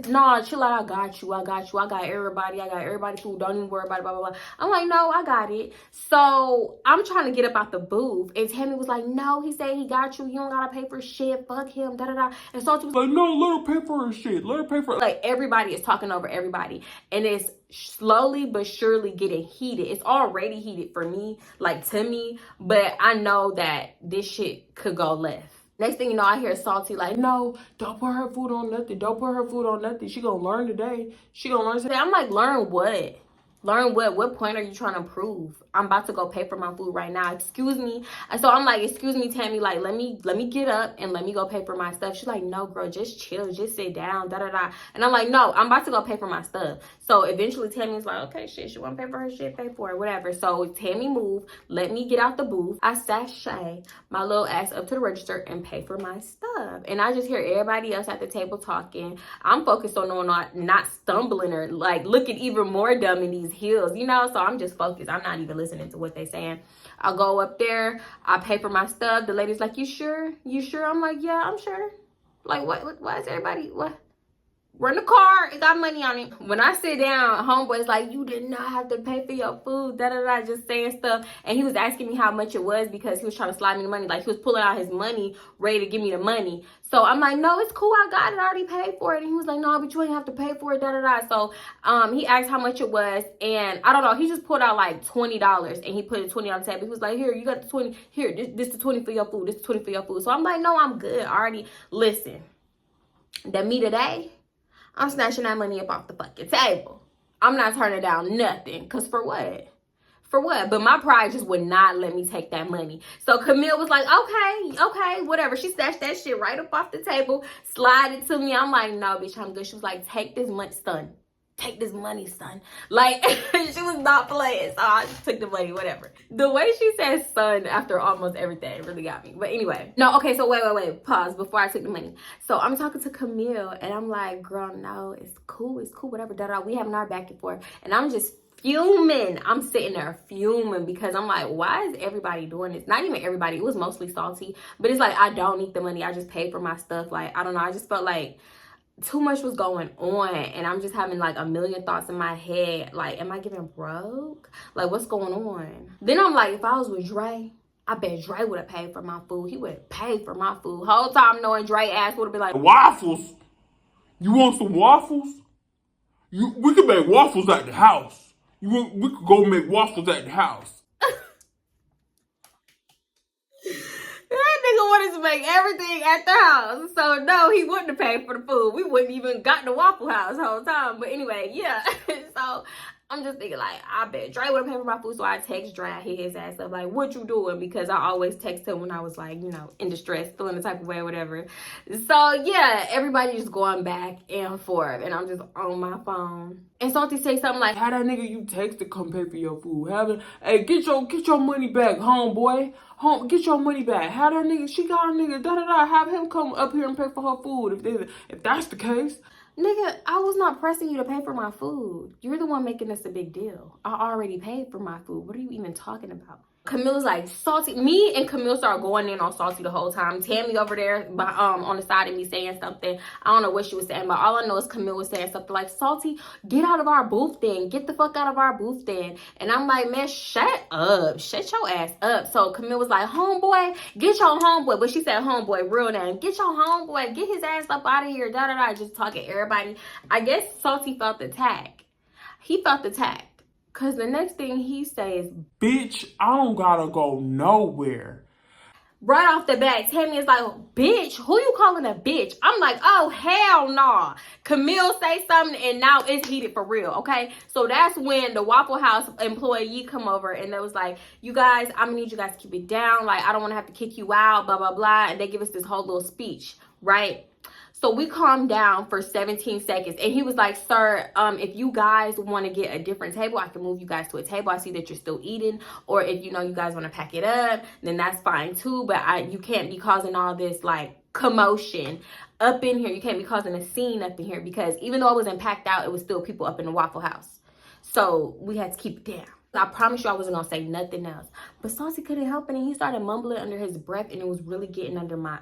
Nah, chill out. I got you. I got everybody food. Don't even worry about it, blah, blah, blah. I'm like, no, I got it. So I'm trying to get up out the booth. And Tammy was like, no, he said he got you. You don't got to pay for shit. Fuck him, da-da-da. And Salty was Like, no, let her pay for her shit. Let her pay for it. like, everybody is talking over everybody. And it's slowly but surely getting heated. It's already heated for me, like to me, but I know that this shit could go left. Next thing you know, I hear Salty like, No, don't put her food on nothing. Don't put her food on nothing. She gonna learn today. She gonna learn today. I'm like, learn what? Learn what? What point are you trying to prove? I'm about to go pay for my food right now. Excuse me. And so I'm like, excuse me, Tammy. Like, let me get up and let me go pay for my stuff. She's like, no, girl, just chill. Just sit down. Da da da. And I'm like, no, I'm about to go pay for my stuff. So eventually Tammy's like, okay, shit, she want to pay for her shit, pay for it, whatever. So Tammy moved. Let me get out the booth. I sashay my little ass up to the register and pay for my stuff. And I just hear everybody else at the table talking. I'm focused on not stumbling or like looking even more dumb in these heels, you know? So I'm just focused. I'm not even listening to what they saying. I'll go up there. I pay for my stuff. The lady's like, you sure? You sure? I'm like, yeah, I'm sure. Like, what? Why is everybody, what? Run the car. It got money on it. When I sit down, homeboy's like, you did not have to pay for your food. Da-da-da, just saying stuff. And he was asking me how much it was because he was trying to slide me the money. Like, he was pulling out his money, ready to give me the money. So I'm like, no, it's cool. I got it. I already paid for it. And he was like, no, but you ain't have to pay for it. Da-da-da. So he asked how much it was. And I don't know. He just pulled out like $20. And he put it 20 on the table. He was like, here, you got the 20. Here, this the 20 for your food. This is 20 for your food. So I'm like, no, I'm good. I already, listen, that me today, I'm snatching that money up off the fucking table. I'm not turning down nothing. Because for what? For what? But my pride just would not let me take that money. So Camille was like, okay, whatever. She snatched that shit right up off the table, slide it to me. I'm like, no, bitch, I'm good. She was like, take this money, son. Take this money, son. Like, she was not playing. So I just took the money, whatever. The way she said son after almost everything really got me. But anyway. No, okay, so wait. Pause before I took the money. So I'm talking to Camille and I'm like, girl, no, it's cool, whatever. Da-da. We having our back and forth. And I'm just fuming. I'm sitting there fuming because I'm like, why is everybody doing this? Not even everybody. It was mostly Salty. But it's like, I don't need the money. I just paid for my stuff. Like, I don't know. I just felt like too much was going on and I'm just having like a million thoughts in my head. Like, am I getting broke? Like, what's going on? Then I'm like, if I was with Dre, I bet Dre would have paid for my food. He would have paid for my food. Whole time knowing Dre ass would have been like, Waffles? You want some waffles? We can make waffles at the house. We could go make waffles at the house. that nigga wanted to make everything at the house. So no, he wouldn't have paid for the food. We wouldn't even got the Waffle House the whole time. But anyway, yeah. So I'm just thinking like, I bet Dre would have paid for my food. So I text Dre, I hit his ass up like, what you doing? Because I always text him when I was like, you know, in distress, feeling the type of way or whatever. So yeah, everybody just going back and forth. And I'm just on my phone. And Salty say something like, How that nigga you text to come pay for your food? Hey, get your money back, homeboy. Get your money back. How that nigga, she got a nigga, da-da-da. Have him come up here and pay for her food if that's the case. nigga, I was not pressing you to pay for my food. You're the one making this a big deal. I already paid for my food. What are you even talking about? Camille's like, Salty. Me and Camille started going in on Salty the whole time. Tammy over there on the side of me saying something. I don't know what she was saying, but all I know is Camille was saying something like, Salty, get out of our booth then. Get the fuck out of our booth then. And I'm like, man, shut up. Shut your ass up. So Camille was like, homeboy, get your homeboy. But she said homeboy, real name. Get your homeboy. Get his ass up out of here. Da-da-da. Just talking to everybody. I guess Salty felt attacked. He felt attacked. Because the next thing he says, bitch, I don't gotta go nowhere. Right off the bat, Tammy is like, bitch, who you calling a bitch? I'm like, oh, hell nah. Camille say something and now it's heated for real, okay? So that's when the Waffle House employee come over and they was like, you guys, I'm gonna need you guys to keep it down. Like, I don't want to have to kick you out, blah, blah, blah. And they give us this whole little speech, right? So we calmed down for 17 seconds. And he was like, sir, if you guys want to get a different table, I can move you guys to a table. I see that you're still eating. Or if, you know, you guys want to pack it up, then that's fine too. But you can't be causing all this, like, commotion up in here. You can't be causing a scene up in here. Because even though it wasn't packed out, it was still people up in the Waffle House. So we had to keep it down. I promise you I wasn't gonna say nothing else. But Saucy couldn't help it and he started mumbling under his breath and it was really getting under my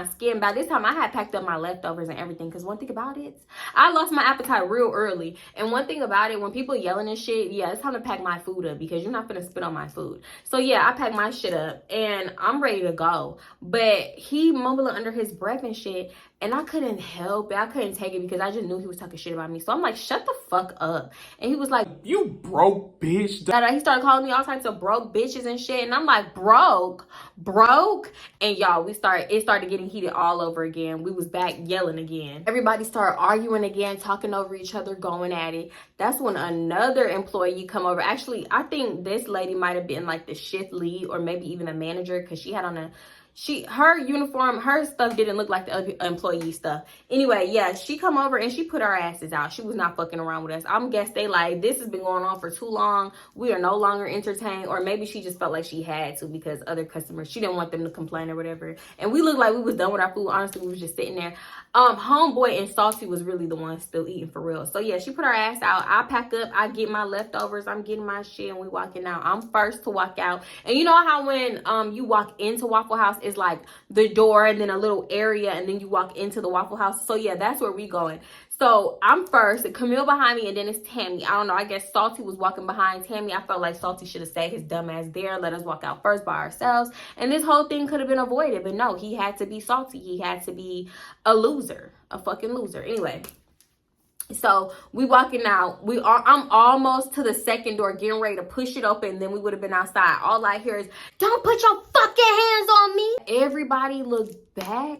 skin. By this time I had packed up my leftovers and everything. Cause one thing about it, I lost my appetite real early. And one thing about it, when people yelling and shit, yeah, it's time to pack my food up because you're not gonna spit on my food. So yeah, I packed my shit up and I'm ready to go. But he mumbling under his breath and shit. And I couldn't help it. I couldn't take it because I just knew he was talking shit about me. So I'm like, shut the fuck up. And he was like, you broke bitch. he started calling me all types of broke bitches and shit. And I'm like, broke. And y'all, it started getting heated all over again. We was back yelling again. Everybody started arguing again, talking over each other, going at it. That's when another employee come over. Actually, I think this lady might have been like the shift lead or maybe even a manager because she had on her uniform, her stuff didn't look like the other employee stuff. Anyway, yeah, she come over and she put our asses out. She was not fucking around with us. I'm guess they like, this has been going on for too long. We are no longer entertained. Or maybe she just felt like she had to because other customers, she didn't want them to complain or whatever. And we looked like we was done with our food. Honestly, we was just sitting there. Homeboy and Saucy was really the one still eating for real. So yeah, she put her ass out. I pack up, I get my leftovers, I'm getting my shit and we walking out. I'm first to walk out. And you know how when you walk into Waffle House, it's like the door and then a little area and then you walk into the Waffle House. So yeah, that's where we going. So I'm first, Camille behind me, and then it's Tammy. I don't know, I guess Salty was walking behind Tammy. I felt like Salty should have stayed his dumb ass there, let us walk out first by ourselves. And this whole thing could have been avoided. But no, he had to be salty. He had to be a loser, a fucking loser. Anyway. So we walking out. I'm almost to the second door, getting ready to push it open. Then we would have been outside. All I hear is, "Don't put your fucking hands on me." Everybody looked back.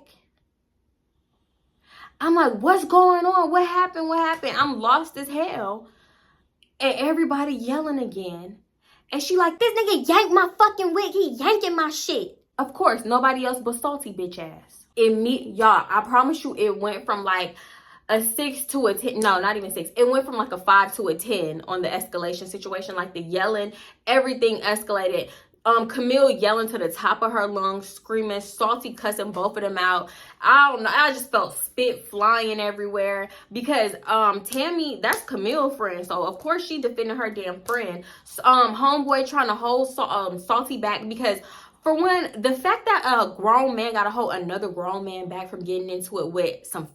I'm like, what's going on? What happened? I'm lost as hell. And everybody yelling again. And she like, this nigga yanked my fucking wig. He yanking my shit. Of course, nobody else but Salty bitch ass. Y'all, I promise you, it went from like a 6 to a 10. No, not even 6. It went from like a 5 to a 10 on the escalation situation. Like the yelling, everything escalated. Camille yelling to the top of her lungs, screaming, Salty cussing both of them out. I don't know. I just felt spit flying everywhere because Tammy, that's Camille's friend. So of course she defended her damn friend. Homeboy trying to hold Salty back because for one, the fact that a grown man got to hold another grown man back from getting into it with some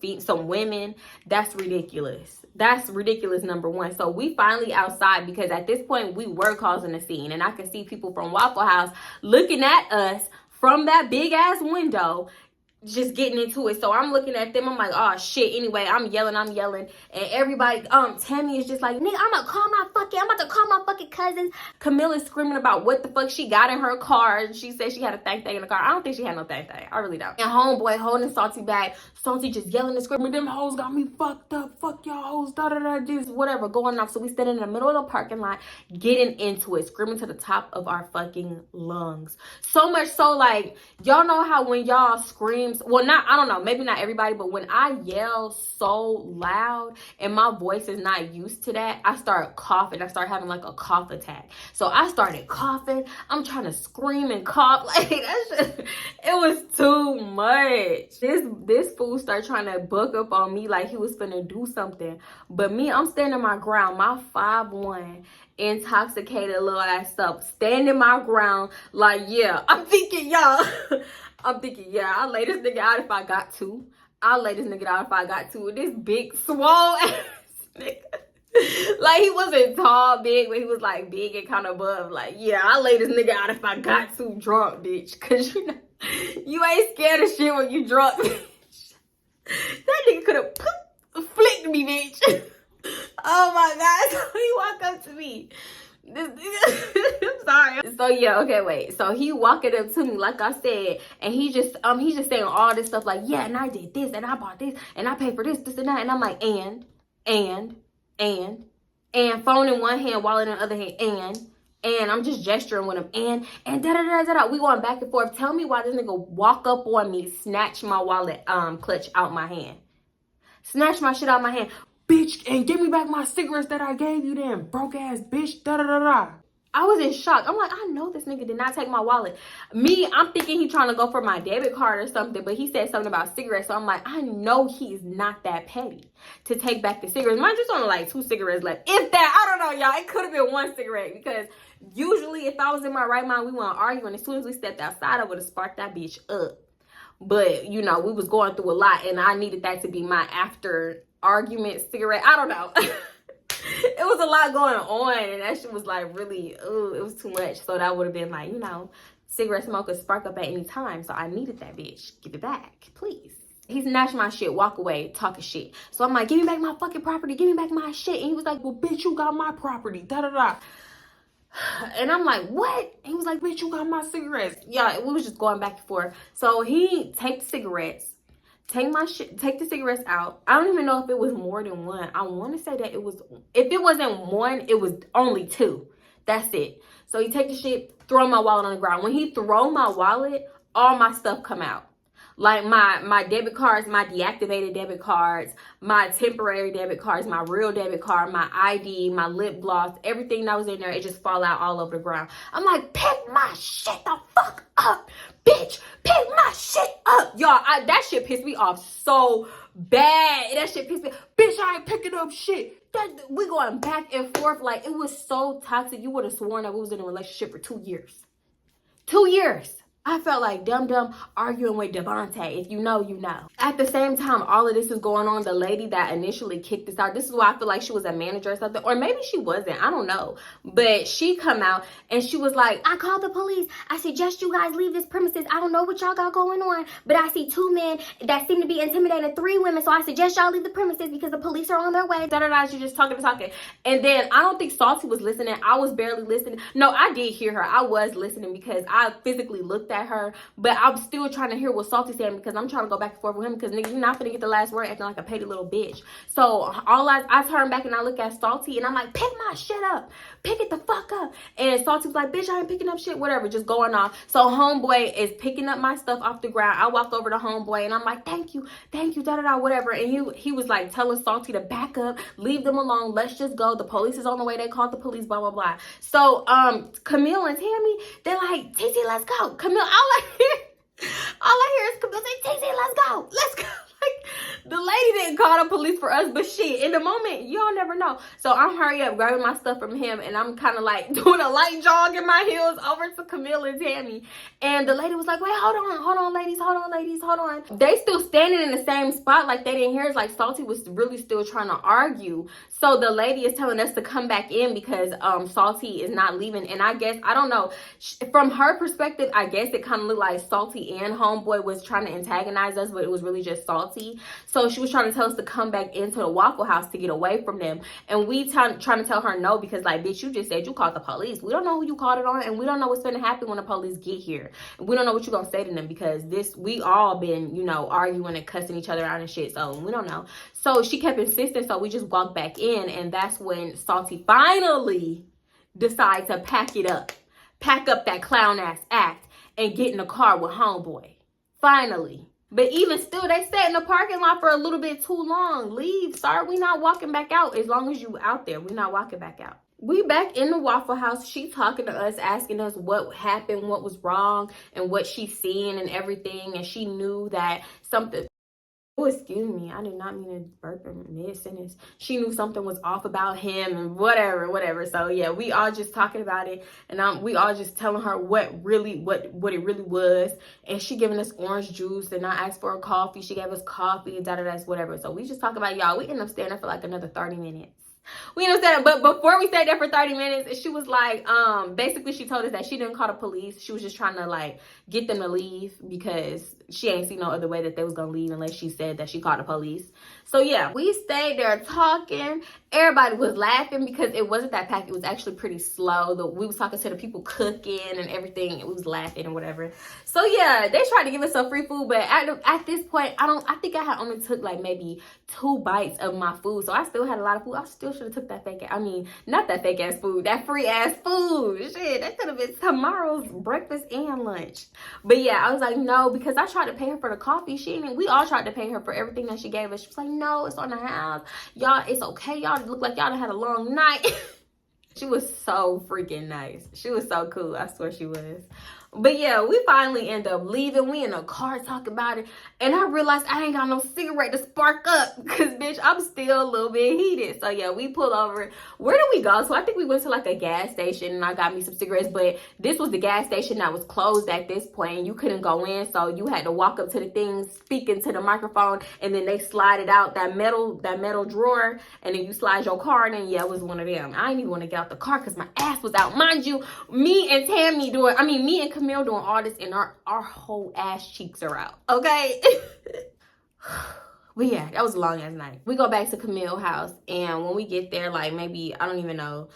women, that's ridiculous. That's ridiculous, number one. So we finally outside because at this point we were causing a scene. And I could see people from Waffle House looking at us from that big ass window just getting into it. So I'm looking at them. I'm like, oh shit. Anyway, I'm yelling. And everybody, Tammy is just like, nigga, I'm about to call my fucking cousins. Camille is screaming about what the fuck she got in her car. She said she had a thing in the car. I don't think she had no thing. I really don't. And homeboy holding Salty back. Salty just yelling and screaming, them hoes got me fucked up. Fuck y'all hoes. Just whatever going off. So we standing in the middle of the parking lot, getting into it, screaming to the top of our fucking lungs. So much so, like, y'all know how when y'all scream, well, I don't know, maybe not everybody, but when I yell so loud and my voice is not used to that, I start coughing. I start having like a cough attack. So I started coughing. I'm trying to scream and cough. Like, it was too much. This fool started trying to buck up on me like he was finna do something. But me, I'm standing my ground. My 5'1", intoxicated little ass up, standing my ground like, yeah. I'm thinking, yeah, I'll lay this nigga out if I got to. This big, swole ass nigga. Like, he wasn't tall, big, but he was like big and kind of buff. Like, yeah, I'll lay this nigga out if I got to, drunk, bitch. Cause you know, you ain't scared of shit when you drunk, bitch. That nigga could have flicked me, bitch. Oh my God. So he walked up to me. This nigga, sorry. So yeah, okay, wait. So he walking up to me, like I said, and he's just saying all this stuff like, yeah, and I did this, and I bought this, and I paid for this, this, and that. And I'm like, and phone in one hand, wallet in the other hand, and I'm just gesturing with him, and da da da da da. We going back and forth. Tell me why this nigga walk up on me, snatch my wallet clutch out my hand, snatch my shit out my hand, Bitch, and give me back my cigarettes that I gave you then, broke ass bitch, da da da da. I was in shock. I'm like, I know this nigga did not take my wallet. Me, I'm thinking he trying to go for my debit card or something, but he said something about cigarettes. So I'm like, I know he's not that petty to take back the cigarettes. Mind you, only like 2 cigarettes left. If that, I don't know, y'all. It could have been 1 cigarette because usually if I was in my right mind, we weren't arguing. As soon as we stepped outside, I would have sparked that bitch up. But, you know, we was going through a lot and I needed that to be my after argument cigarette. I don't know. It was a lot going on and that shit was like really, ooh, it was too much. So that would have been like, you know, cigarette smoke could spark up at any time. So I needed that bitch. Give it back, please. He snatched my shit, walk away, talking shit. So I'm like, give me back my fucking property, give me back my shit. And he was like, well, bitch, you got my property, da da da. And I'm like, what? He was like, bitch, you got my cigarettes. Yeah, we was just going back and forth. So he take the cigarettes. Take my shit, take the cigarettes out. I don't even know if it was more than 1. I want to say that it was, if it wasn't 1, it was only 2. That's it. So he take the shit, throw my wallet on the ground. When he throw my wallet, all my stuff come out. Like my debit cards, my deactivated debit cards, my temporary debit cards, my real debit card, my ID, my lip gloss, everything that was in there, it just fall out all over the ground. I'm like, pick my shit the fuck up, bitch. Pick my shit up. Y'all, that shit pissed me off so bad. That shit pissed me. Bitch, I ain't picking up shit. We going back and forth. Like, it was so toxic. You would have sworn that we was in a relationship for 2 years. 2 years. I felt like Dum arguing with Devontae. If you know, you know. At the same time, all of this is going on. The lady that initially kicked us out, this is why I feel like she was a manager or something. Or maybe she wasn't. I don't know. But she come out and she was like, I called the police. I suggest you guys leave this premises. I don't know what y'all got going on, but I see 2 men that seem to be intimidating 3 women. So I suggest y'all leave the premises because the police are on their way. Da-da-da, she just talking. And then I don't think Salty was listening. I was barely listening. No, I did hear her. I was listening because I physically looked at her, but I'm still trying to hear what Salty saying because I'm trying to go back and forth with him because nigga, you're not gonna get the last word acting like a petty little bitch. So I turn back and I look at Salty and I'm like, pick my shit up, pick it the fuck up. And Salty was like, bitch, I ain't picking up shit, whatever, just going off. So homeboy is picking up my stuff off the ground. I walk over to homeboy and I'm like, thank you, da da da, whatever. And he was like telling Salty to back up, leave them alone, let's just go. The police is on the way. They called the police, blah blah blah. So Camille and Tammy, they're like, TT, let's go. Camille, all I hear is Camille say, TT, let's go. Like, the lady didn't call the police for us, but shit, in the moment, y'all never know. So I'm hurry up, grabbing my stuff from him, and I'm kind of like doing a light jog in my heels over to Camille and Tammy. And the lady was like, wait, hold on, ladies, hold on. They still standing in the same spot, like they didn't hear us, like Salty was really still trying to argue. So the lady is telling us to come back in because Salty is not leaving. And I guess, I don't know, from her perspective, I guess it kind of looked like Salty and homeboy was trying to antagonize us, but it was really just Salty. So she was trying to tell us to come back into the Waffle House to get away from them. And we trying to tell her no because, like, bitch, you just said you called the police. We don't know who you called it on, and we don't know what's going to happen when the police get here. We don't know what you're going to say to them because we all been, you know, arguing and cussing each other out and shit. So we don't know. So she kept insisting. So we just walked back in, and that's when Salty finally decided to pack up that clown ass act and get in the car with homeboy. Finally. But even still, they sat in the parking lot for a little bit too long. Leave, sir. We not walking back out. As long as you out there, we not walking back out. We back in the Waffle House. She talking to us, asking us what happened, what was wrong, and what she's seeing and everything. And she knew that something... Oh, excuse me. I did not mean to burp in mid-sentence. She knew something was off about him and whatever. So, yeah, we all just talking about it. And we all just telling her what it really was. And she giving us orange juice. And I asked for a coffee. She gave us coffee, whatever. So, we just talking about y'all. We ended up staying there for like another 30 minutes. We understand, but before we stayed there for 30 minutes, she was like, basically she told us that she didn't call the police. She was just trying to like get them to leave because she ain't see no other way that they was gonna leave unless she said that she called the police. So yeah, we stayed there talking. Everybody was laughing because it wasn't that packed. It was actually pretty slow. We was talking to the people cooking and everything, and we was laughing and whatever. So yeah, they tried to give us some free food, but at this point, I think I had only took like maybe 2 bites of my food, so I still had a lot of food. I still should have took that not that fake ass food, that free ass food. Shit, that could have been tomorrow's breakfast and lunch. But yeah, I was like, no, because I tried to pay her for the coffee. We all tried to pay her for everything that she gave us. She was like, no, it's on the house. Y'all, it's okay. Y'all look like y'all done had a long night. She was so freaking nice. She was so cool. I swear she was. But yeah, we finally end up leaving. We in a car talking about it. And I realized I ain't got no cigarette to spark up. Because, bitch, I'm still a little bit heated. So yeah, we pull over. Where did we go? So I think we went to like a gas station and I got me some cigarettes. But this was the gas station that was closed at this point. And you couldn't go in. So you had to walk up to the thing, speak into the microphone. And then they slide it out, that metal drawer. And then you slide your card in. Yeah, it was one of them. I didn't even want to get out the car because my ass was out. Mind you, me and Camille doing all this and our whole ass cheeks are out, okay? But yeah, that was a long ass night. We go back to Camille's house, and when we get there, like maybe, I don't even know,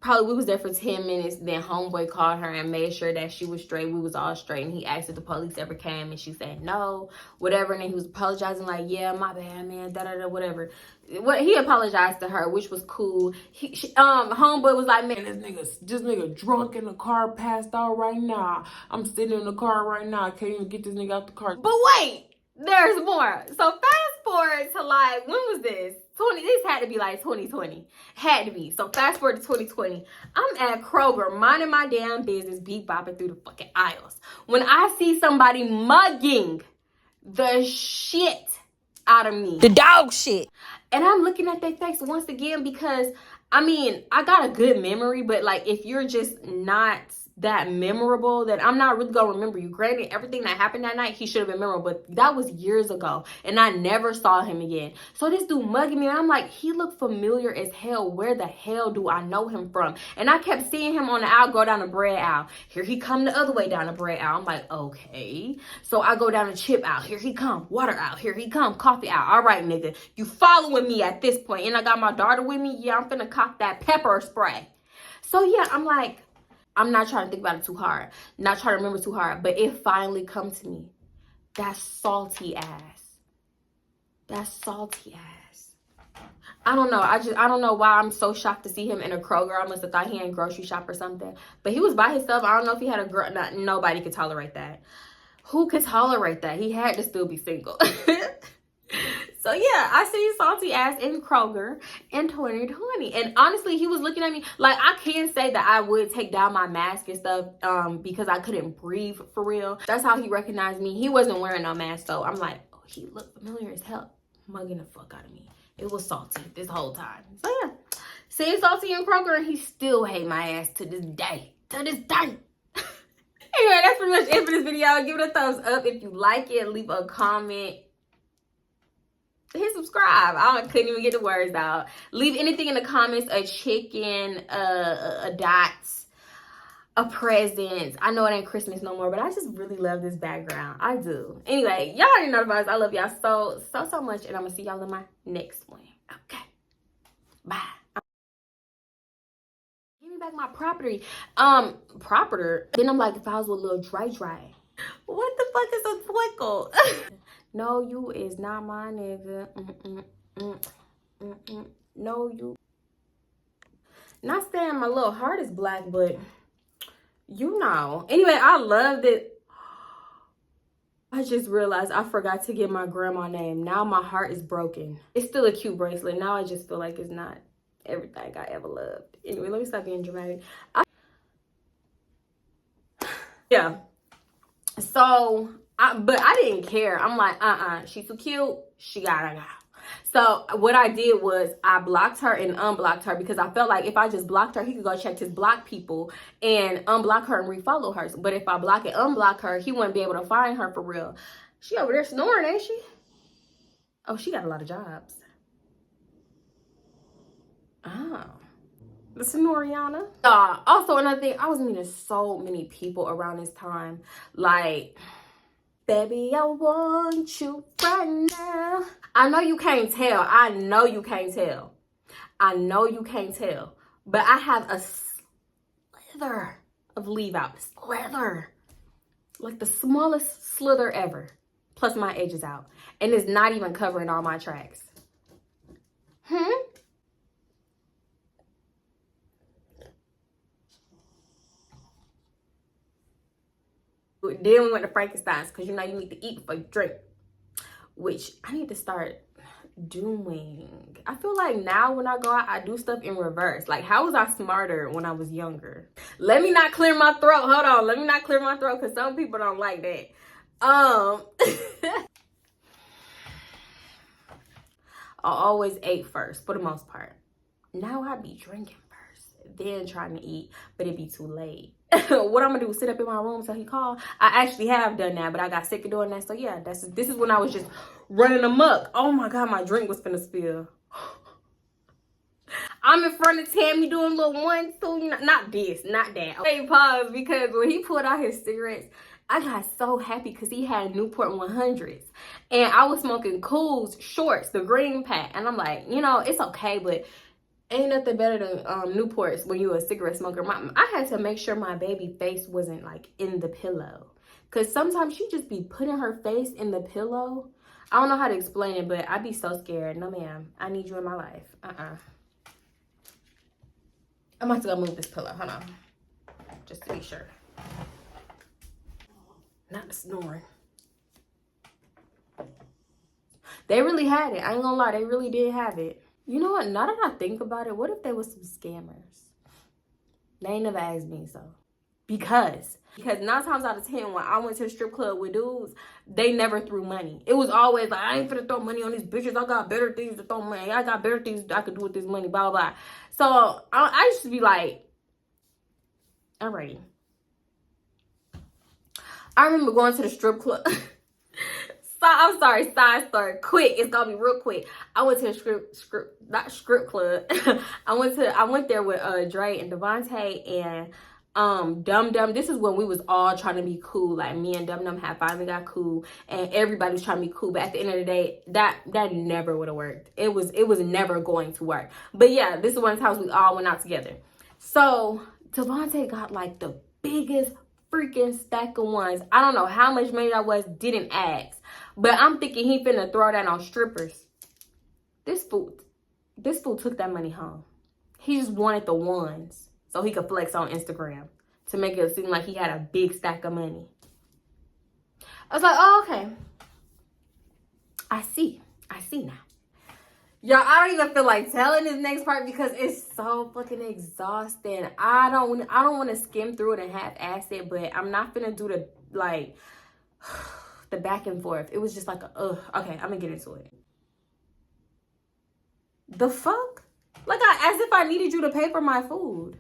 probably we was there for 10 minutes. Then homeboy called her and made sure that she was straight. We was all straight, and he asked if the police ever came, and she said no, whatever. And then he was apologizing like, yeah, my bad, man, da-da-da, whatever. He apologized to her, which was cool. Homeboy was like, man, this nigga drunk in the car, passed out right now. I'm sitting in the car right now. I can't even get this nigga out the car. But wait, there's more. So fast forward to like, when was this? This had to be like 2020. Had to be. So fast forward to 2020. I'm at Kroger, minding my damn business, beat bopping through the fucking aisles, when I see somebody mugging the shit out of me. The dog shit. And I'm looking at their face once again because, I mean, I got a good memory, but like if you're just not that memorable, then I'm not really gonna remember you. Granted, everything that happened that night, he should have been memorable, but that was years ago and I never saw him again. So this dude mugging me and I'm like, he looked familiar as hell. Where the hell do I know him from? And I kept seeing him on the aisle, go down the bread aisle. Here he come the other way down the bread aisle. I'm like, okay. So I go down the chip aisle. Here he come. Water aisle. Here he come. Coffee aisle. All right, nigga, you following me at this point. And I got my daughter with me. Yeah, I'm finna cock that pepper spray. So yeah, I'm like, I'm not trying to think about it too hard, not trying to remember too hard, but it finally come to me. That salty ass. I don't know. I don't know why I'm so shocked to see him in a Kroger. I must have thought he ain't grocery shop or something. But he was by himself. I don't know if he had a girl. Nobody could tolerate that. Who could tolerate that? He had to still be single. So yeah, I see salty ass in Kroger in 2020. And honestly, he was looking at me like, I can say that I would take down my mask and stuff because I couldn't breathe for real. That's how he recognized me. He wasn't wearing no mask, so I'm like, oh, he looked familiar as hell. Mugging the fuck out of me. It was salty this whole time. So yeah, seeing salty in Kroger, and he still hate my ass to this day. Anyway, that's pretty much it for this video. Give it a thumbs up if you like it. Leave a comment. Hit subscribe. I couldn't even get the words out. Leave anything in the comments. A chicken, a dots, a present. I know it ain't Christmas no more, but I just really love this background. I do. Anyway, y'all already know the vibes. I love y'all so much, and I'm gonna see y'all in my next one. Okay, bye. Give me back my property. Then I'm like, if I was with a little dry. What the fuck is a twinkle? No, you is not my nigga. No, you. Not saying my little heart is black, but you know. Anyway, I loved it. I just realized I forgot to get my grandma name. Now my heart is broken. It's still a cute bracelet. Now I just feel like it's not everything I ever loved. Anyway, let me stop being dramatic. Yeah. So, but I didn't care. I'm like, she's too cute. She gotta go. So what I did was I blocked her and unblocked her because I felt like if I just blocked her, he could go check his block people and unblock her and refollow her. But if I block and unblock her, he wouldn't be able to find her for real. She over there snoring, ain't she? Oh, she got a lot of jobs. Oh. The Sonoriana. Also, another thing, I was meeting so many people around this time. Like, Baby, I want you right now. I know you can't tell. I know you can't tell. I know you can't tell. But I have a slither of leave out. Slither. Like the smallest slither ever. Plus my edges out. And it's not even covering all my tracks. Then we went to Frankenstein's because you know you need to eat before you drink. Which I need to start doing. I feel like now when I go out, I do stuff in reverse. Like, how was I smarter when I was younger? Let me not clear my throat. Hold on. Let me not clear my throat because some people don't like that. I always ate first for the most part. Now I be drinking first, then trying to eat, but it be too late. What I'm gonna do is sit up in my room till he call. I actually have done that, but I got sick of doing that. So yeah, this is when I was just running amok. Oh my god, my drink was finna spill. I'm in front of Tammy doing a little 1, 2, you know, not this, not that. Okay, pause, because when he pulled out his cigarettes, I got so happy because he had Newport 100s. And I was smoking Cool's Shorts, the green pack. And I'm like, you know, it's okay, but ain't nothing better than Newports when you're a cigarette smoker. I had to make sure my baby face wasn't like in the pillow. Because sometimes she just be putting her face in the pillow. I don't know how to explain it, but I'd be so scared. No, ma'am. I need you in my life. I'm about to go move this pillow. Hold on. Just to be sure. Not the snoring. They really had it. I ain't gonna lie. They really did have it. You know what? Now that I think about it, what if they was some scammers? They ain't never asked me so. Because 9 times out of 10, when I went to the strip club with dudes, they never threw money. It was always like, I ain't finna throw money on these bitches. I got better things to throw money. I got better things I could do with this money, blah, blah, blah. So I used to be like, alrighty. I remember going to the strip club. I'm sorry, side story. Quick, it's gonna be real quick. I went to a not strip club. I went there with Dre and Devontae and Dum Dum. This is when we was all trying to be cool. Like me and Dum Dum had finally got cool, and everybody was trying to be cool. But at the end of the day, that never would have worked. It was never going to work. But yeah, this is one of the times we all went out together. So Devontae got like the biggest freaking stack of ones. I don't know how much money that was, didn't ask. But I'm thinking he finna throw that on strippers. This fool took that money home. He just wanted the ones so he could flex on Instagram to make it seem like he had a big stack of money. I was like, oh, okay. I see now. Y'all, I don't even feel like telling this next part because it's so fucking exhausting. I don't want to skim through it and half-ass it, but I'm not finna do the, like, the back and forth. It was just like, okay, I'm gonna get into it. The fuck? Like, as if I needed you to pay for my food.